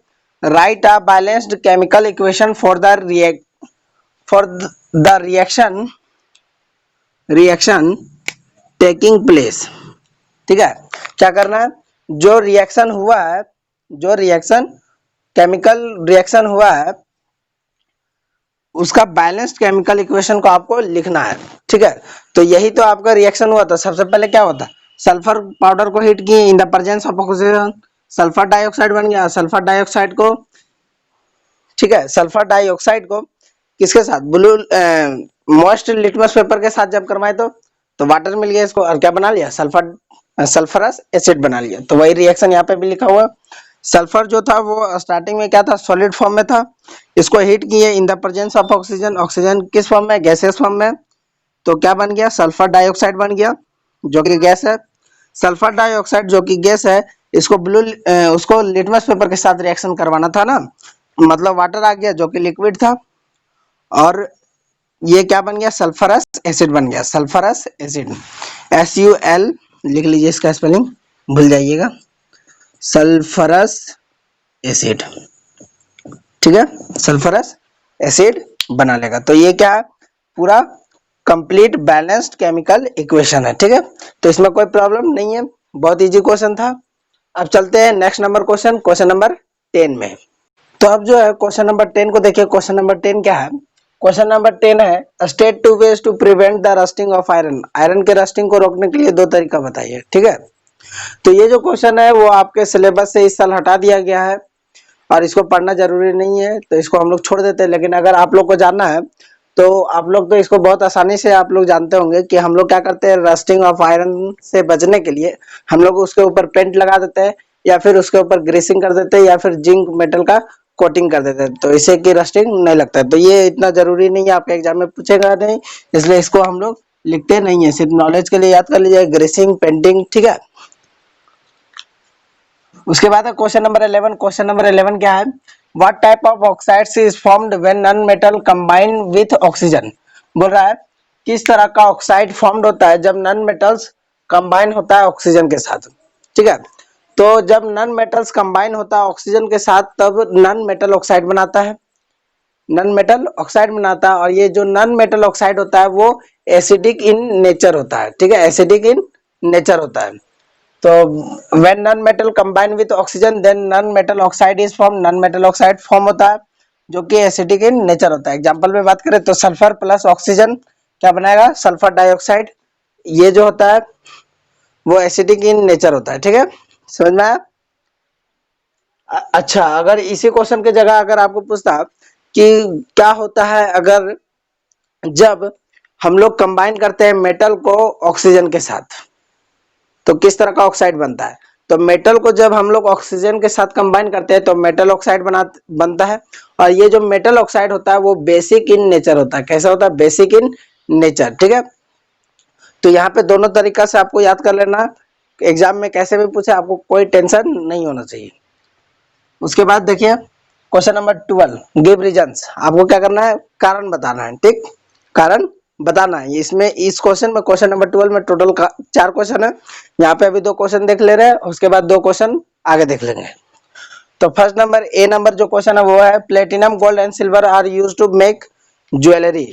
S1: right a balanced chemical equation for the reaction taking place. ठीक है, क्या करना है, जो रिएक्शन हुआ है, जो रिएक्शन केमिकल रिएक्शन हुआ है उसका बैलेंस्ड केमिकल इक्वेशन को आपको लिखना है। ठीक है, तो यही तो आपका रिएक्शन हुआ था। सबसे पहले क्या होता, सल्फर पाउडर को हीट किए in the presence of oxygen, sulphur dioxide बन गया। सल्फर डाइऑक्साइड को, ठीक है, सल्फर डाइऑक्साइड को किसके साथ, ब्लू मॉइस्ट लिटमस पेपर के साथ जब करवाए तो वाटर मिल गया इसको और क्या बना लिया, सल्फरस एसिड बना लिया। तो वही रिएक्शन यहाँ पे भी लिखा हुआ। सल्फर जो था वो स्टार्टिंग में क्या था, सॉलिड फॉर्म में था, इसको हीट किए in the presence of oxygen. Oxygen किस फॉर्म में, गैसेस फॉर्म में, तो क्या बन गया, सल्फर डाइऑक्साइड बन गया जो कि गैस है। सल्फर डाइऑक्साइड जो कि गैस है, इसको उसको लिटमस पेपर के साथ रिएक्शन करवाना था ना, मतलब वाटर आ गया जो कि लिक्विड था, और ये क्या बन गया, सल्फरस एसिड बन गया। सल्फरस एसिड SUL लिख लीजिए, इसका स्पेलिंग भूल जाइएगा, सल्फरस एसिड। ठीक है, सल्फरस एसिड बना लेगा। तो ये क्या है, पूरा कंप्लीट बैलेंस्ड केमिकल इक्वेशन है। ठीक है, तो इसमें कोई प्रॉब्लम नहीं है, बहुत इजी क्वेश्चन था। अब चलते हैं next number question, question number 10 में। तो अब जो है क्वेश्चन नंबर 10 को देखिए। क्वेश्चन नंबर 10 क्या है, क्वेश्चन नंबर 10 है, state 2 ways to prevent the rusting of iron. Iron के रस्टिंग को रोकने के लिए 2 तरीका बताइए। ठीक है, तो ये जो क्वेश्चन है वो आपके सिलेबस से इस साल हटा दिया गया है और इसको पढ़ना जरूरी नहीं है, तो इसको हम लोग छोड़ देते हैं। लेकिन अगर आप लोग को जानना है तो आप लोग तो इसको बहुत आसानी से आप लोग जानते होंगे कि हम लोग क्या करते हैं, रस्टिंग ऑफ आयरन से बचने के लिए हम लोग उसके ऊपर पेंट लगा देते हैं, या फिर उसके ऊपर ग्रीसिंग कर देते हैं, या फिर जिंक मेटल का कोटिंग कर देते हैं, तो इससे कि रस्टिंग नहीं लगता है। तो ये इतना जरूरी नहीं है, आपके एग्जाम में पूछेगा नहीं, इसलिए इसको हम लोग लिखते नहीं है, सिर्फ नॉलेज के लिए याद कर लीजिए, ग्रीसिंग, पेंटिंग। ठीक है, उसके बाद क्वेश्चन नंबर 11। क्वेश्चन नंबर 11 क्या है, what type of oxides is formed when non metal combine with oxygen. बोल रहा है किस तरह का ऑक्साइड फॉर्म्ड होता है जब नॉन मेटल्स कंबाइन होता है ऑक्सीजन के साथ। ठीक है, तो जब नॉन मेटल्स कंबाइन होता है ऑक्सीजन के साथ तब नॉन मेटल ऑक्साइड बनाता है, नॉन मेटल ऑक्साइड बनाता है। और ये जो नॉन मेटल ऑक्साइड होता है वो एसिडिक इन नेचर होता है। ठीक है, एसिडिक इन नेचर होता है। तो when non metal combine with oxygen then non metal oxide is formed। non metal oxide form होता है जो कि एसिडिक इन नेचर होता है। एग्जांपल में बात करें तो सल्फर प्लस ऑक्सीजन क्या बनाएगा, सल्फर डाइऑक्साइड। ये जो होता है वो एसिडिक इन नेचर होता है। ठीक है, समझ में आया? अच्छा, अगर इसी क्वेश्चन की जगह अगर आपको पूछता कि क्या होता है अगर जब हम लोग कंबाइन करते हैं मेटल को ऑक्सीजन के साथ, तो किस तरह का ऑक्साइड बनता है। तो मेटल को जब हम लोग ऑक्सीजन के साथ कंबाइन करते हैं तो मेटल ऑक्साइड बनता है। और ये जो मेटल ऑक्साइड होता है वो बेसिक इन नेचर होता है। कैसा होता है, बेसिक इन नेचर। ठीक है, तो यहाँ पे दोनों तरीका से आपको याद कर लेना, एग्जाम में कैसे भी पूछे आपको कोई टेंशन नहीं होना चाहिए। उसके बाद देखिए क्वेश्चन नंबर 12, गिव रीजंस। आपको क्या करना है, कारण बताना है। ठीक, कारण बताना है। इसमें इस क्वेश्चन में, क्वेश्चन नंबर 12 में टोटल 4 क्वेश्चन है। यहाँ पे अभी 2 क्वेश्चन देख ले रहे हैं, उसके बाद 2 क्वेश्चन आगे देख लेंगे। तो फर्स्ट नंबर ए नंबर जो क्वेश्चन है वो है, platinum gold and silver are use to make jewellery.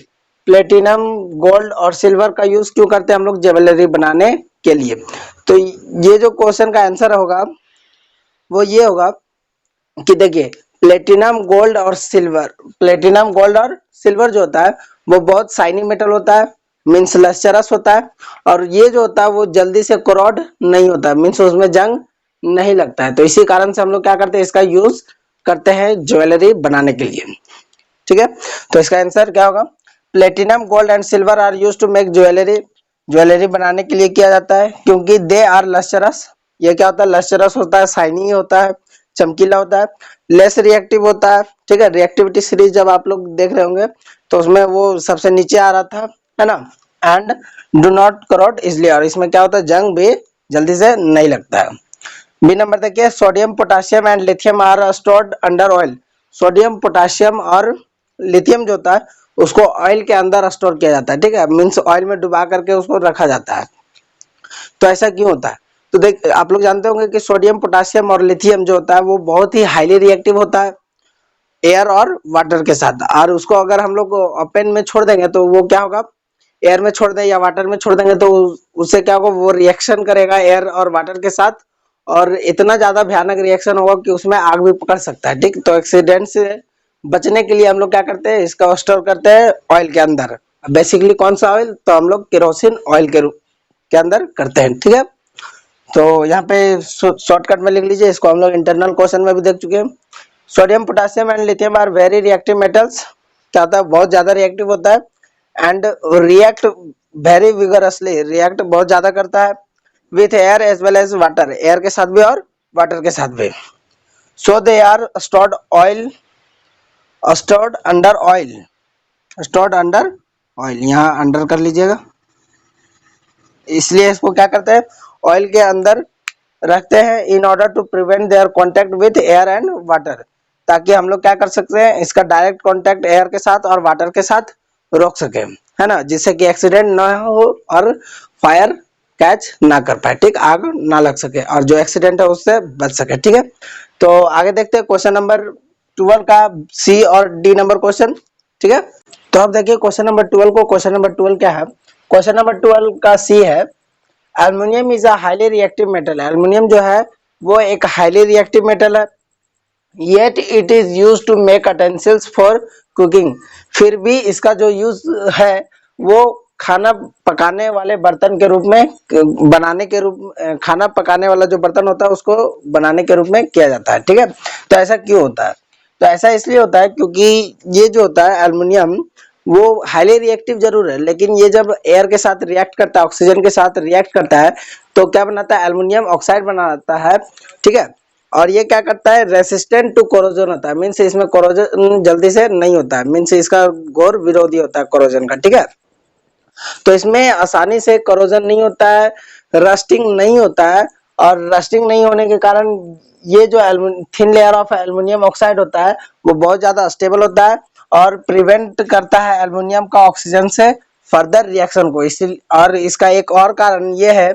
S1: Platinum gold और सिल्वर का यूज क्यों करते हैं हम लोग, ज्वेलरी बनाने के लिए। तो ये जो क्वेश्चन का आंसर होगा वो ये होगा कि देखिए प्लेटिनम गोल्ड और सिल्वर, प्लेटिनम गोल्ड और सिल्वर जो होता है वो बहुत शाइनी मेटल होता है, मीन्स लश्चरस होता है, और ये जो होता है वो जल्दी से कोरोड नहीं होता है, मीन्स उसमें जंग नहीं लगता है। तो इसी कारण से हम लोग क्या करते हैं, इसका यूज करते हैं ज्वेलरी बनाने के लिए। ठीक है, तो इसका आंसर क्या होगा, platinum gold and silver are use to make jewellery, jewellery बनाने के लिए किया जाता है, क्योंकि दे आर लश्चरस, ये क्या होता है, लश्चरस होता है, शाइनी होता है, चमकीला होता है, लेस रिएक्टिव होता है। ठीक है, रिएक्टिविटी सीरीज जब आप लोग देख रहे होंगे तो उसमें वो सबसे नीचे आ रहा था, है ना, and do not crore easily, और इसमें क्या होता है, जंग भी जल्दी से नहीं लगता है। बी नंबर देखिए, sodium potassium and lithium are stored under oil, sodium potassium और लिथियम जो होता है उसको ऑयल के अंदर स्टोर किया जाता है। ठीक है, मीन्स ऑयल में डुबा करके उसको रखा जाता है। तो ऐसा क्यों होता है, तो देख आप लोग जानते होंगे कि सोडियम पोटासियम और लिथियम जो होता है वो बहुत ही हाईली रिएक्टिव होता है एयर और वाटर के साथ, और उसको अगर हम लोग ओपन में छोड़ देंगे तो वो क्या होगा, एयर में छोड़ दें या वाटर में छोड़ देंगे तो उससे क्या होगा, वो रिएक्शन करेगा एयर और वाटर के साथ, और इतना ज्यादा भयानक रिएक्शन होगा कि उसमें आग भी पकड़ सकता है। ठीक, तो एक्सीडेंट से बचने के लिए हम लोग क्या करते हैं, इसका स्टोर करते हैं ऑयल के अंदर। बेसिकली कौन सा ऑयल, तो हम लोग केरोसिन ऑयल के रूप के अंदर करते हैं। ठीक है, तो यहाँ पे शॉर्टकट में लिख लीजिए, इसको हम लोग इंटरनल क्वेश्चन में भी देख चुके हैं। Sodium potassium and lithium are very reactive metals, क्या होता है, बहुत ज्यादा रिएक्टिव होता है, and react very vigorously, react बहुत ज्यादा करता है with air as well as water, air के साथ भी और वाटर के साथ भी। So they are stored oil, stored under oil, stored under oil, यहाँ अंडर कर लीजिएगा, इसलिए इसको क्या करते हैं, ऑयल के अंदर रखते हैं in order to prevent their contact with air and water, ताकि हम लोग क्या कर सकते हैं, इसका डायरेक्ट कांटेक्ट एयर के साथ और वाटर के साथ रोक सके, है ना, जिससे कि एक्सीडेंट ना हो और फायर कैच ना कर पाए। ठीक, आग ना लग सके और जो एक्सीडेंट है उससे बच सके। ठीक है, तो आगे देखते हैं क्वेश्चन नंबर 12 का सी और डी नंबर क्वेश्चन। ठीक है, तो अब देखिए क्वेश्चन नंबर 12 को, क्वेश्चन नंबर 12 क्या है, क्वेश्चन नंबर 12 का सी है, aluminium is a highly reactive metal, aluminium जो है वो एक हाईली रिएक्टिव मेटल है, yet it is use to make utensils for cooking, फिर भी इसका जो यूज है वो खाना पकाने वाले बर्तन के रूप में बनाने के रूप, खाना पकाने वाला जो बर्तन होता है उसको बनाने के रूप में किया जाता है। ठीक है, तो ऐसा क्यों होता है, तो ऐसा इसलिए होता है क्योंकि ये जो होता है एल्युमिनियम वो हाईली रिएक्टिव जरूर है, लेकिन ये जब एयर के साथ रिएक्ट करता है, ऑक्सीजन के साथ रिएक्ट करता है तो क्या बनाता है, एल्युमिनियम ऑक्साइड बनाता है। ठीक है, और ये क्या करता है, रेसिस्टेंट टू कोरोजन होता है, मीन्स इसमें कोरोजन जल्दी से नहीं होता है, मीन्स इसका घोर विरोधी होता है कोरोजन का। ठीक है, तो इसमें आसानी से कोरोजन नहीं होता है, रस्टिंग नहीं होता है, और रस्टिंग नहीं होने के कारण ये जो thin layer of aluminium oxide होता है वो बहुत ज्यादा स्टेबल होता है और प्रिवेंट करता है एल्युमिनियम का ऑक्सीजन से फर्दर रिएक्शन को। इसी और इसका एक और कारण ये है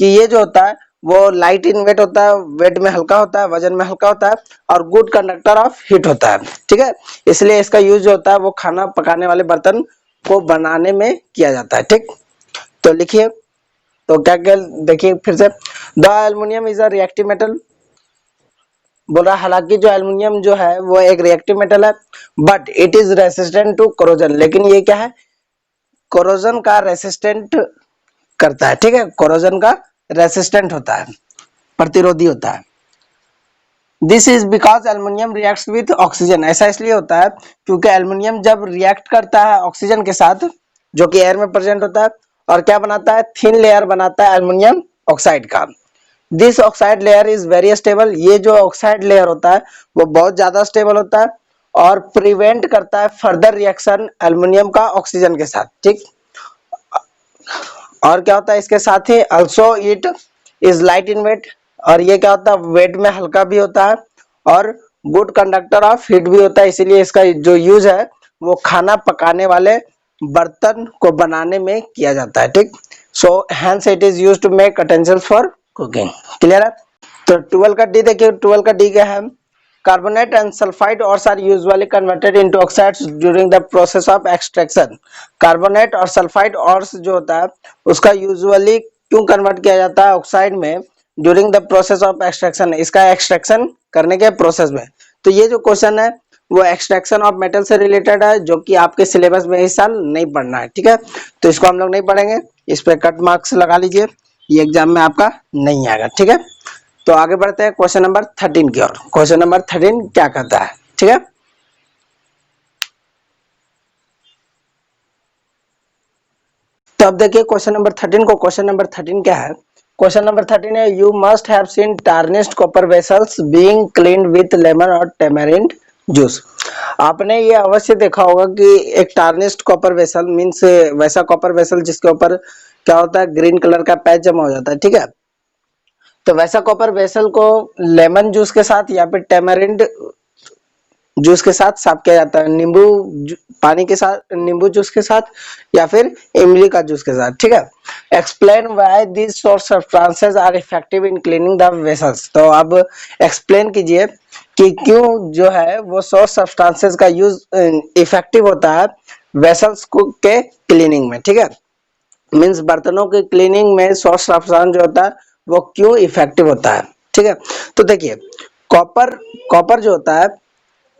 S1: कि ये जो होता है वो लाइट इन वेट होता है, वेट में हल्का होता है, वजन में हल्का होता है, और गुड कंडक्टर ऑफ हीट होता है। ठीक है, इसलिए इसका यूज जो होता है वो खाना पकाने वाले बर्तन को बनाने में किया जाता है। ठीक, तो लिखिए, तो क्या क्या देखिए फिर से, the aluminium is a reactive metal, बोल रहा हालांकि जो एल्युमिनियम जो है वो एक रिएक्टिव मेटल है, but it is resistant to corrosion, लेकिन ये क्या है, कोरोजन का रेसिस्टेंट करता है। ठीक है, कोरोजन का रेसिस्टेंट होता है, प्रतिरोधी होता है। This is because aluminium reacts with oxygen, ऐसा इसलिए होता है क्योंकि एल्युमिनियम जब रिएक्ट करता है ऑक्सीजन के साथ जो कि एयर में प्रेजेंट होता है, और क्या बनाता है, थिन लेयर बनाता है एल्युमिनियम ऑक्साइड का। This oxide layer is very stable, ये जो ऑक्साइड लेयर होता है वो बहुत ज्यादा स्टेबल होता है और प्रिवेंट करता है फर्दर रिएक्शन एल्युमिनियम का ऑक्सीजन के साथ। ठीक, और क्या होता है इसके साथ ही, also it is light in weight, और ये क्या होता है, वेट में हल्का भी होता है और गुड कंडक्टर ऑफ हीट भी होता है, इसीलिए इसका जो यूज है वो खाना पकाने वाले बर्तन को बनाने में किया जाता है। ठीक, so hence it is use to make utensils for cooking. Clear है, तो 12 का डी देखिए, 12 का डी क्या है, carbonate and sulphide ores are usually converted into oxides during the process of extraction, carbonate और सल्फाइड ores जो होता है उसका यूजुअली क्यों कन्वर्ट किया जाता है ऑक्साइड में, during the process of extraction, इसका एक्सट्रैक्शन करने के प्रोसेस में। तो ये जो क्वेश्चन है वो एक्सट्रैक्शन ऑफ मेटल से रिलेटेड है, जो कि आपके सिलेबस में इस साल नहीं पढ़ना है, ठीक है। तो इसको हम लोग नहीं पढ़ेंगे, इस पे कट मार्क्स लगा लीजिए, ये एग्जाम में आपका नहीं आएगा, ठीक है। तो आगे बढ़ते हैं क्वेश्चन नंबर 13 की ओर। क्वेश्चन नंबर 13 क्या कहता है, ठीक है। तो अब देखिए क्वेश्चन नंबर 13 को। क्वेश्चन नंबर 13 क्या है? क्वेश्चन नंबर 13 है, you must have seen tarnished copper vessels being cleaned with lemon और टेमरिंड जूस। आपने ये अवश्य देखा होगा कि एक टार्निश्ड कॉपर वेसल मीन्स वैसा कॉपर वेसल जिसके ऊपर क्या होता है, ग्रीन कलर का पैच जमा हो जाता है, ठीक है। तो वैसा कॉपर वेसल को लेमन जूस के साथ या फिर टेमरिंड जूस के साथ साफ किया जाता है, पानी के साथ, नींबू जूस के साथ, या फिर इमली का जूस के साथ, ठीक है। Explain why these sour substances are effective in cleaning the vessels. तो अब एक्सप्लेन कीजिए कि क्यों जो है वो सोर्स सब्सटेंसेस का यूज इफेक्टिव होता है वेसल्स को के क्लीनिंग में, ठीक है। मीन्स बर्तनों के क्लीनिंग में सोर्स सब्सटेंस जो होता है वो क्यों इफेक्टिव होता है, ठीक है। तो देखिए कॉपर कॉपर जो होता है,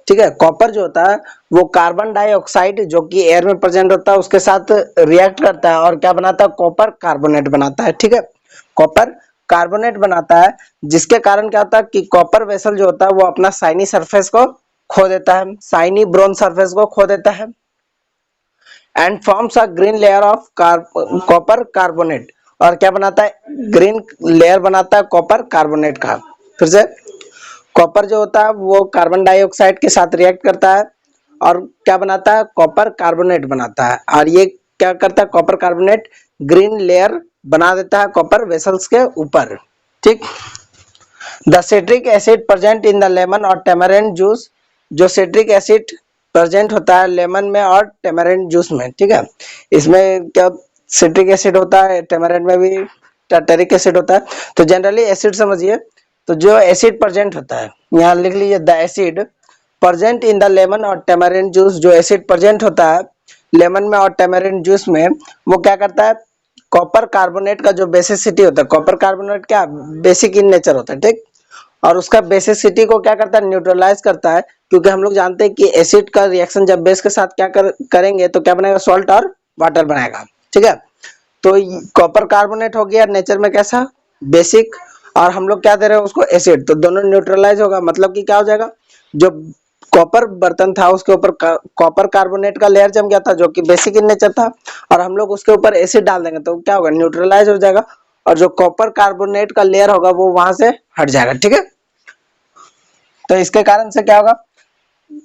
S1: ठीक है, कॉपर जो होता है वो कार्बन डाइऑक्साइड जो कि एयर में प्रेजेंट होता है उसके साथ रिएक्ट करता है और क्या बनाता है, कॉपर कार्बोनेट बनाता है, ठीक है। कॉपर कार्बोनेट बनाता है, जिसके कारण क्या होता है कि कॉपर वेसल जो होता है वो अपना शाइनी सरफेस को खो देता है, शाइनी ब्राउन सरफेस को खो देता है, and forms a green layer of copper carbonate. और क्या बनाता है, ग्रीन लेयर बनाता है कॉपर कार्बोनेट का। फिर से कॉपर जो होता है वो कार्बन डाइऑक्साइड के साथ रिएक्ट करता है और क्या बनाता है, कॉपर कार्बोनेट बनाता है, और ये क्या करता है, कॉपर कार्बोनेट ग्रीन लेयर बना देता है कॉपर वेसल्स के ऊपर, ठीक। The citric acid present in the lemon और टेमरिंड जूस, जो सिट्रिक एसिड प्रेजेंट होता है लेमन में और टेमरिंड जूस में, ठीक है। इसमें क्या सिट्रिक एसिड होता है, टेमरिंड में भी टार्टरिक एसिड होता है। तो जनरली एसिड समझिए, तो जो एसिड प्रेजेंट होता है, यहाँ लिख लीजिए the acid present in the lemon और टेमरिंड जूस, जो एसिड प्रेजेंट होता है लेमन में और टेमरिंड जूस में, वो क्या करता है, कॉपर कार्बोनेट का जो बेसिसिटी होता है, कॉपर कार्बोनेट क्या बेसिक इन नेचर होता है, ठीक। और उसका बेसिसिटी को क्या करता है, न्यूट्रलाइज करता है, क्योंकि हम लोग जानते हैं कि एसिड का रिएक्शन जब बेस के साथ क्या करेंगे तो क्या बनेगा, सॉल्ट और वाटर बनाएगा, ठीक है। तो कॉपर कार्बोनेट हो गया नेचर में कैसा, बेसिक, और हम लोग क्या दे रहे हैं उसको, एसिड, तो दोनों न्यूट्रलाइज होगा, मतलब कि क्या हो जाएगा, जो कॉपर बर्तन था उसके ऊपर कॉपर कार्बोनेट का लेयर जम गया था जो कि बेसिक इन नेचर था, और हम लोग उसके ऊपर एसिड डाल देंगे तो क्या होगा, न्यूट्रलाइज हो जाएगा, और जो कॉपर कार्बोनेट का लेयर होगा वो वहां से हट जाएगा, ठीक है। तो इसके कारण से क्या होगा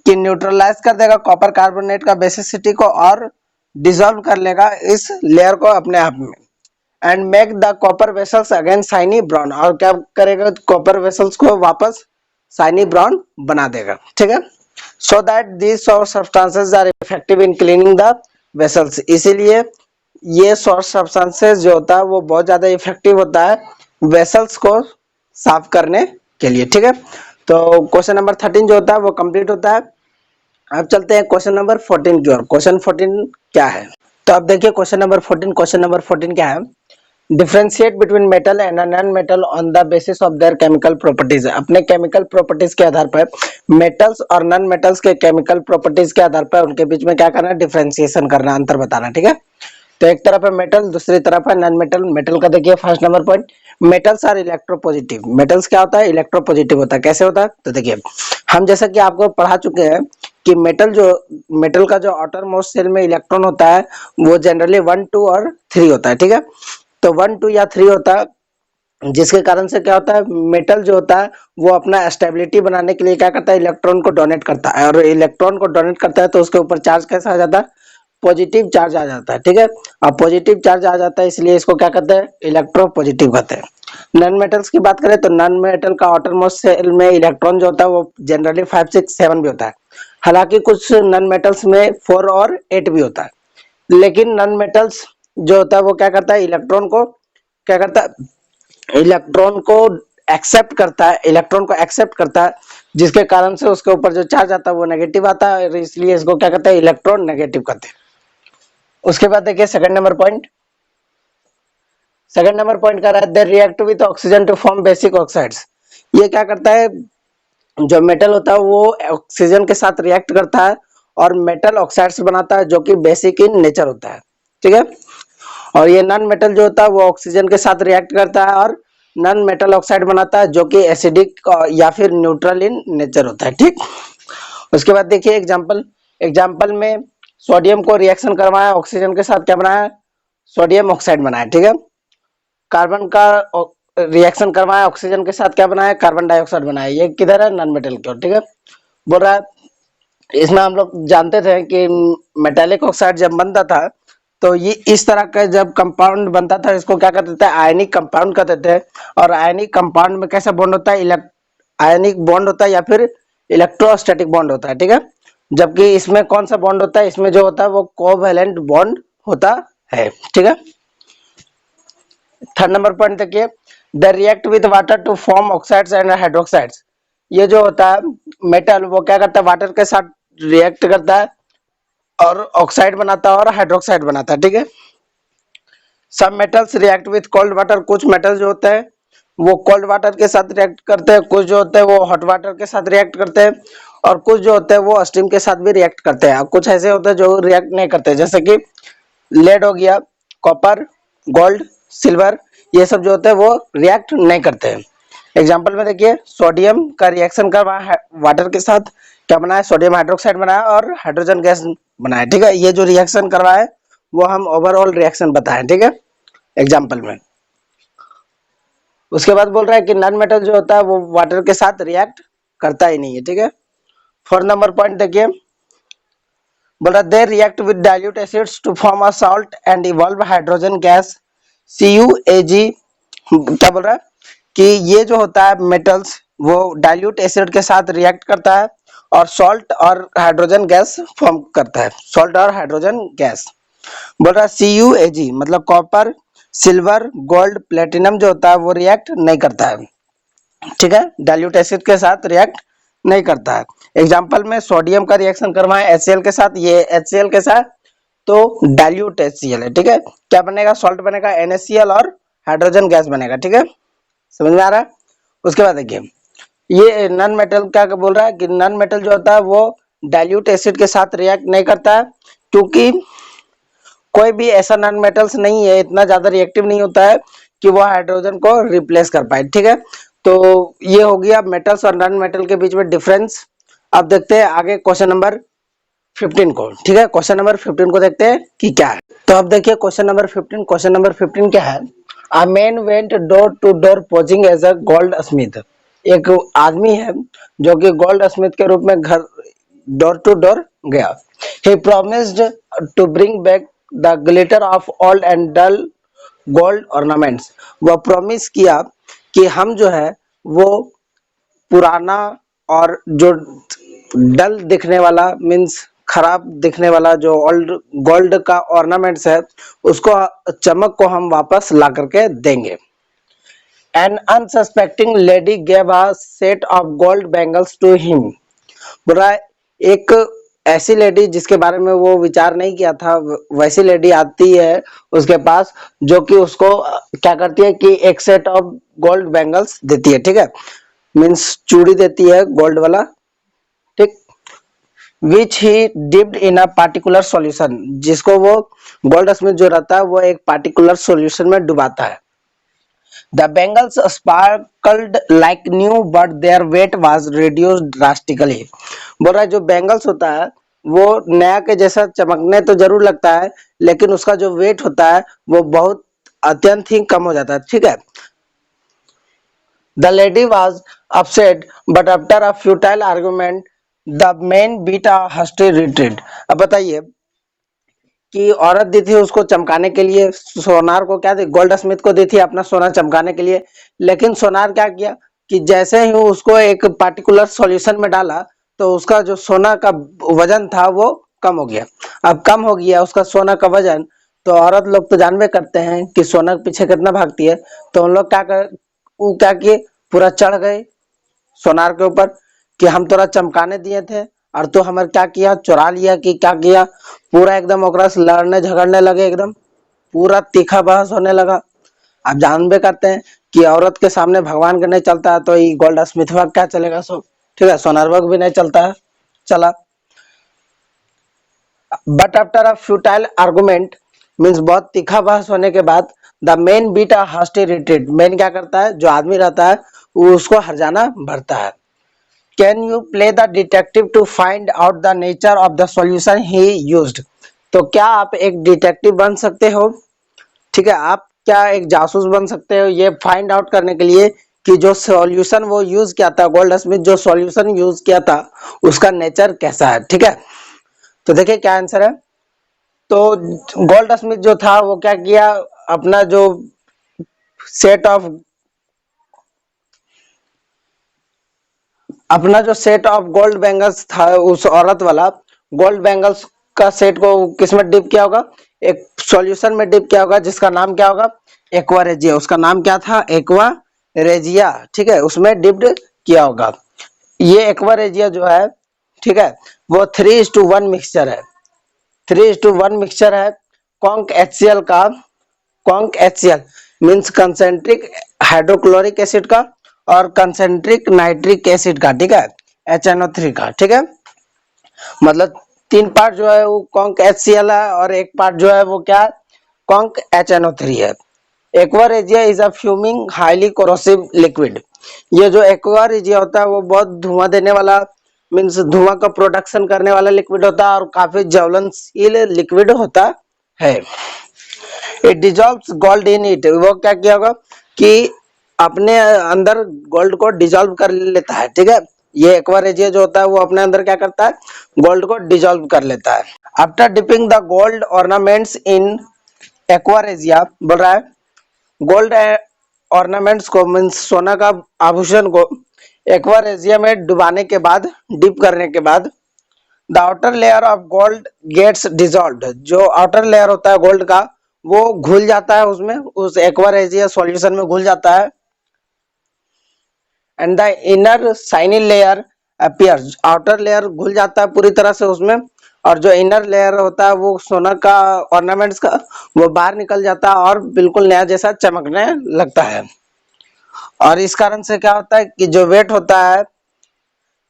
S1: कि न्यूट्रलाइज कर देगा कॉपर कार्बोनेट का बेसिसिटी को और डिसॉल्व कर लेगा इस लेयर को अपने आप में, and make the copper vessels again shiny brown, और क्या करेगा, कॉपर वेसल्स को वापस शाइनी ब्राउन बना देगा, ठीक है। So that these substances are effective in cleaning the vessels, इसीलिए ये सोर्स सब्सटेंसेस जो होता है वो बहुत ज्यादा इफेक्टिव होता है वेसल्स को साफ करने के लिए, ठीक है। तो क्वेश्चन नंबर 13 जो होता है वो कंप्लीट होता है। अब चलते हैं क्वेश्चन नंबर 14 की ओर। क्वेश्चन 14 क्या है? तो अब देखिए क्वेश्चन नंबर 14। क्वेश्चन नंबर 14 क्या है? Differentiate between metal and non metal on the basis of their chemical properties. अपने केमिकल प्रॉपर्टीज के आधार पर मेटल्स और नॉन मेटल्स के केमिकल प्रॉपर्टीज के आधार पर उनके बीच में क्या करना है, डिफरेंशिएशन करना, अंतर बताना, ठीक है। तो एक तरफ है मेटल, दूसरी तरफ है नॉन मेटल। मेटल का देखिए first number point, metals are electropositive. Metals क्या होता है, इलेक्ट्रोपॉजिटिव होता है। कैसे होता है, तो देखिए हम जैसा कि आपको पढ़ा चुके हैं कि मेटल का जो आउटर मोस्ट शेल में इलेक्ट्रॉन होता है वो जनरली 1 2 और 3 होता है, ठीक है। तो 1 2 या 3 होता है, जिसके कारण से क्या होता है, मेटल जो होता है वो अपना स्टेबिलिटी बनाने के लिए क्या करता है, इलेक्ट्रॉन को डोनेट करता है, और इलेक्ट्रॉन को डोनेट करता है तो उसके ऊपर चार्ज कैसा आ जाता है, पॉजिटिव चार्ज आ जाता है, ठीक है। अब पॉजिटिव चार्ज आ जाता है इसलिए इसको क्या कहते हैं, इलेक्ट्रोपॉजिटिव कहते हैं। नॉन मेटल्स की बात करें तो नॉन मेटल का आउटर मोस्ट शेल में इलेक्ट्रॉन जो होता है वो जनरली 5 6 7 भी होता है। हालांकि कुछ नॉन मेटल्स में 4 और 8 भी होता है, लेकिन नॉन मेटल्स जो होता है वो क्या करता है, इलेक्ट्रॉन को क्या करता है, इलेक्ट्रॉन को एक्सेप्ट करता है, इलेक्ट्रॉन को एक्सेप्ट करता है, जिसके कारण से उसके ऊपर जो चार्ज आता है वो नेगेटिव आता है, इसलिए इसको क्या कहते हैं, इलेक्ट्रॉन नेगेटिव कहते हैं। उसके बाद देखिए second number point. Second number point कर रहा है they react with oxygen to form basic oxides. ये क्या करता है, जो मेटल होता है वो ऑक्सीजन के साथ रिएक्ट करता है और मेटल ऑक्साइड्स बनाता है जो कि बेसिक इन नेचर होता है, ठीक है। और ये नॉन मेटल जो होता है वो ऑक्सीजन के साथ रिएक्ट करता है और नॉन मेटल ऑक्साइड बनाता है जो कि एसिडिक या फिर न्यूट्रल इन नेचर होता है, ठीक। उसके बाद देखिए एग्जांपल, एग्जांपल में सोडियम को रिएक्शन करवाया ऑक्सीजन के साथ, क्या बनाया, सोडियम ऑक्साइड बनाया, ठीक है। कार्बन का रिएक्शन करवाया ऑक्सीजन के साथ, क्या बनाया, कार्बन डाइऑक्साइड बनाया। ये किधर है, नॉन मेटल की ओर, ठीक है। बोल रहा है इसमें हम लोग जानते थे कि मेटेलिक ऑक्साइड जब बनता था तो ये इस तरह का जब कंपाउंड बनता था इसको क्या कहते थे, आयनिक कंपाउंड कहते थे। और आयनिक कंपाउंड में कैसा बॉन्ड होता है, आयनिक बॉन्ड होता है या फिर इलेक्ट्रोस्टैटिक बॉन्ड होता है, ठीक है। जबकि इसमें कौन सा बॉन्ड होता है, इसमें जो होता है वो कोवैलेंट बॉन्ड होता है, ठीक है। थर्ड नंबर पॉइंट देखिए, the react with water to form oxides and hydroxides. ये जो होता है मेटल वो क्या करता है, वाटर के साथ रिएक्ट करता है और ऑक्साइड बनाता है और हाइड्रोक्साइड बनाता है, ठीक है। सब metals react with cold water, कुछ मेटल जो होते हैं वो कोल्ड वाटर के साथ रिएक्ट करते हैं, कुछ जो होते हैं वो हॉट वाटर के साथ रिएक्ट करते हैं और कुछ जो होते हैं वो स्टीम के साथ भी रिएक्ट करते हैं। कुछ ऐसे होते हैं जो रिएक्ट नहीं करते, जैसे कि लेड हो गया, कॉपर, गोल्ड, सिल्वर, ये सब जो होते हैं वो रिएक्ट नहीं करते हैं। एग्जाम्पल में देखिए, सोडियम का रिएक्शन कर वाटर के साथ, क्या बनाया, सोडियम हाइड्रोक्साइड बनाया और हाइड्रोजन गैस बनाया, ठीक है। ये जो रिएक्शन करवाए वो हम ओवरऑल रिएक्शन बताएं, ठीक है, एग्जाम्पल में। उसके बाद बोल रहा है कि नॉन मेटल जो होता है वो वाटर के साथ रिएक्ट करता ही नहीं है, ठीक है। फोर्थ नंबर पॉइंट देखिए, बोल रहा they react with dilute acids to form a salt and evolve hydrogen gas CuAg। क्या बोल रहा है कि ये जो होता है मेटल्स वो डाइल्यूट एसिड के साथ रिएक्ट करता है और सॉल्ट और हाइड्रोजन गैस फॉर्म करता है, सॉल्ट और हाइड्रोजन गैस। बोल रहा है CuAg मतलब कॉपर, सिल्वर, गोल्ड, प्लेटिनम जो होता है वो रिएक्ट नहीं करता है, ठीक है, डाइल्यूट एसिड के साथ रिएक्ट नहीं करता है। एग्जांपल में सोडियम का रिएक्शन करवाएं HCl के साथ, ये HCl के साथ तो डाइल्यूट HCl है, ठीक है। क्या बनेगा, सॉल्ट बनेगा NaCl और हाइड्रोजन गैस बनेगा, ठीक है, समझ में आ रहा है। उसके बाद देखिए, ये नॉन मेटल क्या बोल रहा है कि नॉन मेटल जो होता है वो डाइल्यूट एसिड के साथ रिएक्ट नहीं करता है क्योंकि कोई भी ऐसा नॉन मेटल्स नहीं है, इतना ज्यादा रिएक्टिव नहीं होता है कि वो हाइड्रोजन को रिप्लेस कर पाए, ठीक है। तो ये हो गया मेटल्स और नॉन मेटल के बीच में डिफरेंस। अब देखते हैं आगे क्वेश्चन नंबर 15 को, ठीक है। क्वेश्चन नंबर 15 को देखते हैं कि क्या है। तो अब देखिए क्वेश्चन नंबर 15, क्वेश्चन नंबर 15 क्या है, a man went door to door posing as a goldsmith. एक आदमी है जो कि गोल्ड स्मिथ के रूप में घर डोर टू डोर गया। ही promised to bring back the glitter of old and dull gold ornaments। वह प्रॉमिस किया कि हम जो है वो पुराना और जो डल दिखने वाला मीन्स खराब दिखने वाला जो ओल्ड गोल्ड का ऑर्नामेंट्स है उसको, चमक को हम वापस ला करके देंगे। An unsuspecting lady gave a set of gold bangles to him। बोल रहा है एक ऐसी लेडी जिसके बारे में वो विचार नहीं किया था, वैसी लेडी आती है उसके पास जो कि उसको क्या करती है कि एक सेट ऑफ गोल्ड बैंगल्स देती है, ठीक है, मीन्स चूड़ी देती है गोल्ड वाला, ठीक। Which he dipped in a particular solution, जिसको वो गोल्ड स्मिथ जो रहता है वो एक पार्टिकुलर सॉल्यूशन में डुबाता है। The bangles sparkled like new, but their weight was reduced drastically। बोल रहा है जो बैंगल्स होता है वो नया के जैसा चमकने तो जरूर लगता है लेकिन उसका जो वेट होता है वो बहुत अत्यंत ही कम हो जाता है, ठीक है। The lady was upset, but after a futile argument, the man beat a hasty retreat। अब बताइए कि औरत दी थी उसको चमकाने के लिए, सोनार को क्या दी, गोल्ड स्मिथ को दी थी अपना सोना चमकाने के लिए, लेकिन सोनार क्या किया कि जैसे ही उसको एक पार्टिकुलर सॉल्यूशन में डाला तो उसका जो सोना का वजन था वो कम हो गया। अब कम हो गया उसका सोना का वजन, तो औरत लोग तो जानबे करते हैं कि सोना के पीछे कितना भागती है, तो उन लोग वो क्या किए, पूरा चढ़ गए सोनार के ऊपर कि हम तोरा चमकाने दिए थे और तू हमारे क्या किया, चुरा लिया कि क्या किया। पूरा एकदम ओकरा से लड़ने झगड़ने लगे, एकदम पूरा तीखा बहस होने लगा। आप जानबे करते हैं कि औरत के सामने भगवान के नहीं चलता है तो ये गोल्ड स्मिथवा क्या चलेगा सो, ठीक है, सोनारबर्ग भी नहीं चला। But after a futile argument means बहुत तीखा बहस होने के बाद the men beat a hasty retreat, men क्या करता है, जो आदमी रहता है वो उसको हरजाना भरता है। Can you play the detective to find out the nature of the solution he used, तो क्या आप एक डिटेक्टिव बन सकते हो, ठीक है, आप क्या एक जासूस बन सकते हो ये फाइंड आउट करने के लिए कि जो सॉल्यूशन वो यूज किया था, गोल्ड स्मिथ जो सॉल्यूशन यूज किया था उसका नेचर कैसा है, ठीक है। तो देखिए क्या आंसर है। तो गोल्ड स्मिथ जो था वो क्या किया, अपना जो सेट ऑफ गोल्ड बैंगल्स था, उस औरत वाला गोल्ड बैंगल्स का सेट को किसमें डिप किया होगा, एक सॉल्यूशन में डिप किया होगा जिसका नाम क्या होगा, एक्वा रेजिया, उसका नाम क्या था, एक्वा रेजिया, ठीक है, उसमें डिप्ड किया होगा। ये एक्वा रेजिया जो है, ठीक है, वो 3:1 मिक्सचर है, 3:1 मिक्सचर है कॉन्क HCl का, conc HCl means concentric hydrochloric acid का और कंसेंट्रिक नाइट्रिक एसिड का, ठीक है, HNO3 का, ठीक है, मतलब 3 पार्ट जो है वो कॉन्क HCl है और एक पार्ट जो है वो क्या है, कॉन्क HNO3 है। Aqua regia is a fuming highly corrosive liquid, ये जो एक्वा रेजिया होता है वो बहुत धुआं देने वाला मीन्स धुआं का प्रोडक्शन करने वाला लिक्विड होता है और काफी ज्वलनशील लिक्विड होता है। It dissolves gold in it, वो क्या किया होगा कि अपने अंदर गोल्ड को डिजॉल्व कर लेता है, ठीक है, ये एक्वा रेजिया जो होता है वो अपने अंदर क्या करता है, गोल्ड को डिजॉल्व कर लेता है। After dipping the gold ornaments in aqua regia, बोल रहा है गोल्ड ऑर्नामेंट्स को मीन्स सोना का आभूषण को एक्वा रेजिया में डुबाने के बाद, डिप करने के बाद the outer layer of gold gets dissolved, जो आउटर लेयर होता है गोल्ड का वो घुल जाता है उसमें, उस एक्वा रेजिया सॉल्यूशन में घुल जाता है। And the inner shiny layer appears, outer layer घुल जाता है पूरी तरह से उसमें और जो इनर लेयर होता है वो सोना का ऑर्नामेंट्स का वो बाहर निकल जाता है और बिल्कुल नया जैसा चमकने लगता है। और इस कारण से क्या होता है कि जो वेट होता है,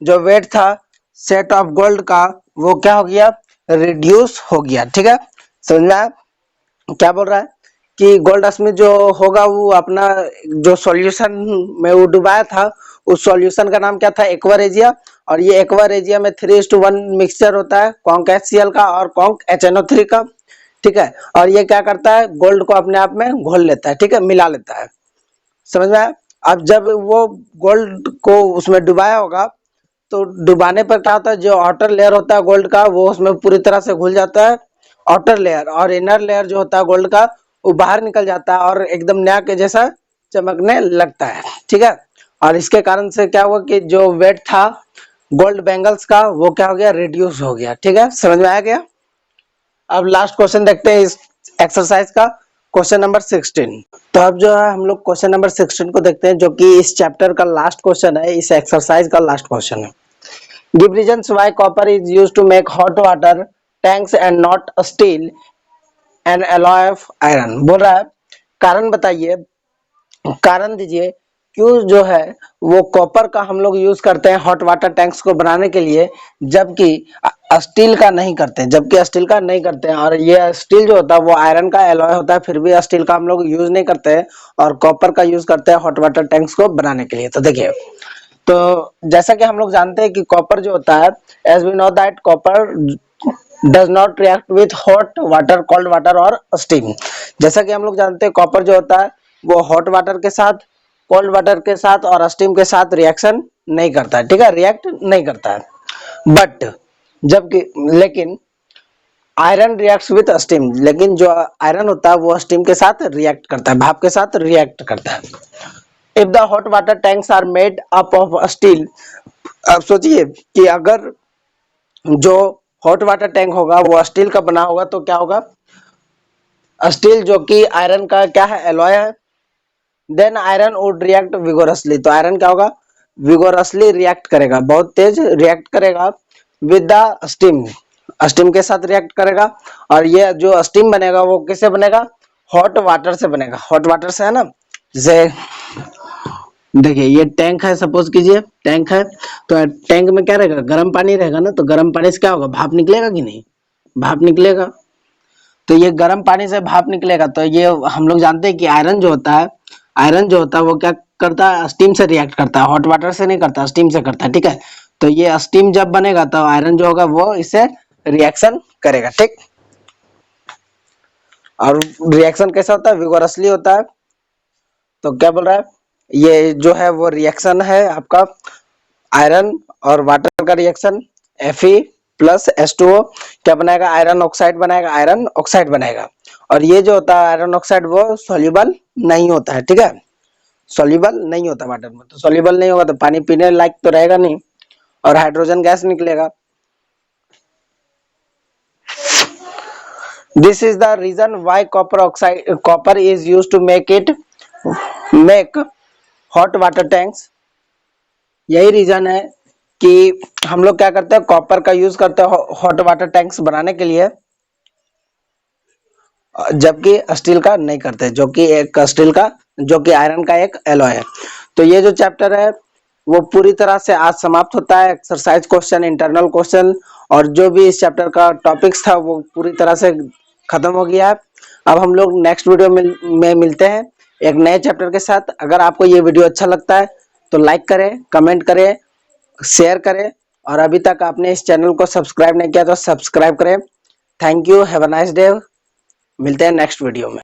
S1: जो वेट था सेट ऑफ गोल्ड का वो क्या हो गया, रिड्यूस हो गया, ठीक है, समझ में आया? क्या बोल रहा है कि गोल्ड स्मिथ जो होगा वो अपना जो सॉल्यूशन में वो डुबाया था उस सॉल्यूशन का नाम क्या था, एक्वा रेजिया, और ये एक्वा रेजिया में 3:1 मिक्सचर होता है कॉन्क HCl का और कॉन्क HNO3 का, ठीक है, और ये क्या करता है गोल्ड को अपने आप में घोल लेता है, ठीक है, मिला लेता है, समझ में आया? अब जब वो गोल्ड को उसमें डुबाया होगा तो डुबाने पर क्या होता है, जो आउटर लेयर होता है गोल्ड का वो उसमें पूरी तरह से घुल जाता है आउटर लेयर, और इनर लेयर जो होता है गोल्ड का वो बाहर निकल जाता है और एकदम नया के जैसा चमकने लगता है, ठीक है। और इसके कारण से क्या हुआ कि जो वेट था गोल्ड बैंगल्स का वो क्या हो गया, रिड्यूस हो गया, ठीक है, समझ में आ गया। अब लास्ट क्वेश्चन देखते हैं इस एक्सरसाइज का, क्वेश्चन नंबर 16। तो अब जो है हम लोग क्वेश्चन नंबर 16 को देखते हैं जो कि इस चैप्टर का लास्ट क्वेश्चन है, इस एक्सरसाइज का लास्ट क्वेश्चन है। Give reasons why copper is used to make hot water tanks and not steel and alloy of iron, बोल रहा है कारण बताइए, कारण दीजिए क्यों जो है वो कॉपर का हम लोग यूज करते हैं हॉट वाटर टैंक्स को बनाने के लिए जबकि स्टील का नहीं करते, जबकि स्टील का नहीं करते हैं, और ये स्टील जो होता है वो आयरन का एलॉय होता है फिर भी स्टील का हम लोग यूज नहीं करते हैं और कॉपर का यूज करते हैं हॉट वाटर टैंक्स को बनाने के लिए। तो देखिए, तो जैसा कि हम लोग जानते हैं कि कॉपर जो होता है, as we know that copper does not react with hot water, cold water और स्टीम। जैसा कि हम लोग जानते हैं कॉपर जो होता है वो हॉट वाटर के साथ, कोल्ड वाटर के साथ और स्टीम के साथ रिएक्शन नहीं करता है, ठीक है, रिएक्ट नहीं करता है। बट जबकि लेकिन आयरन रिएक्ट्स विथ स्टीम, लेकिन जो आयरन होता है वो स्टीम के साथ रिएक्ट करता है, भाप के साथ रिएक्ट करता है। If the hot water tanks are made up of steel, अब सोचिए कि अगर जो हॉट वाटर टैंक होगा वो स्टील का बना होगा तो क्या होगा, स्टील जो कि आयरन का क्या है, एलॉय है, then iron would react vigorously, तो आयरन क्या होगा, विगोरसली रिएक्ट करेगा, बहुत तेज रिएक्ट करेगा विद द स्टीम, स्टीम के साथ रिएक्ट करेगा। और ये जो स्टीम बनेगा वो किससे बनेगा, हॉट वाटर से बनेगा, हॉट वाटर से है ना, जैसे देखिए ये टैंक है, सपोज कीजिए टैंक है, तो टैंक में क्या रहेगा, गर्म पानी रहेगा ना, तो गर्म पानी से क्या होगा, भाप निकलेगा कि नहीं, भाप निकलेगा। तो ये गर्म पानी से भाप निकलेगा, तो ये हम लोग जानते हैं कि आयरन जो होता है, आयरन जो होता है वो क्या करता है, स्टीम से रिएक्ट करता है, हॉट वाटर से नहीं करता, स्टीम से करता है, ठीक है। तो ये स्टीम जब बनेगा तो आयरन जो होगा वो इससे रिएक्शन करेगा, ठीक। और रिएक्शन कैसा होता है, विगोरसली होता है। तो क्या बोल रहा है, ये जो है वो रिएक्शन है आपका आयरन और वाटर का रिएक्शन, Fe प्लस H2O क्या बनाएगा, आयरन ऑक्साइड बनाएगा, आयरन ऑक्साइड बनाएगा। और ये जो होता है आयरन ऑक्साइड वो सॉल्युबल नहीं होता है, ठीक है, सॉल्युबल नहीं होता वाटर में। तो सॉल्युबल नहीं होगा तो पानी पीने लायक तो रहेगा नहीं, और हाइड्रोजन गैस निकलेगा। This is the reason why copper is used to make hot water tanks. यही रीजन है कि हम लोग क्या करते हैं, कॉपर का यूज करते हैं हॉट वाटर टैंक्स बनाने के लिए, जबकि स्टील का नहीं करते, जो कि एक स्टील का, जो कि आयरन का एक एलॉय है। तो ये जो चैप्टर है वो पूरी तरह से आज समाप्त होता है। एक्सरसाइज क्वेश्चन, इंटरनल क्वेश्चन और जो भी इस चैप्टर का टॉपिक्स था वो पूरी तरह से खत्म हो गया है। अब हम लोग नेक्स्ट वीडियो में मिलते हैं एक नए चैप्टर के साथ। अगर आपको ये वीडियो अच्छा लगता है तो लाइक करें, कमेंट करें, शेयर करें, और अभी तक आपने इस चैनल को सब्सक्राइब नहीं किया तो सब्सक्राइब करें। Thank you, have a nice day. मिलते हैं नेक्स्ट वीडियो में।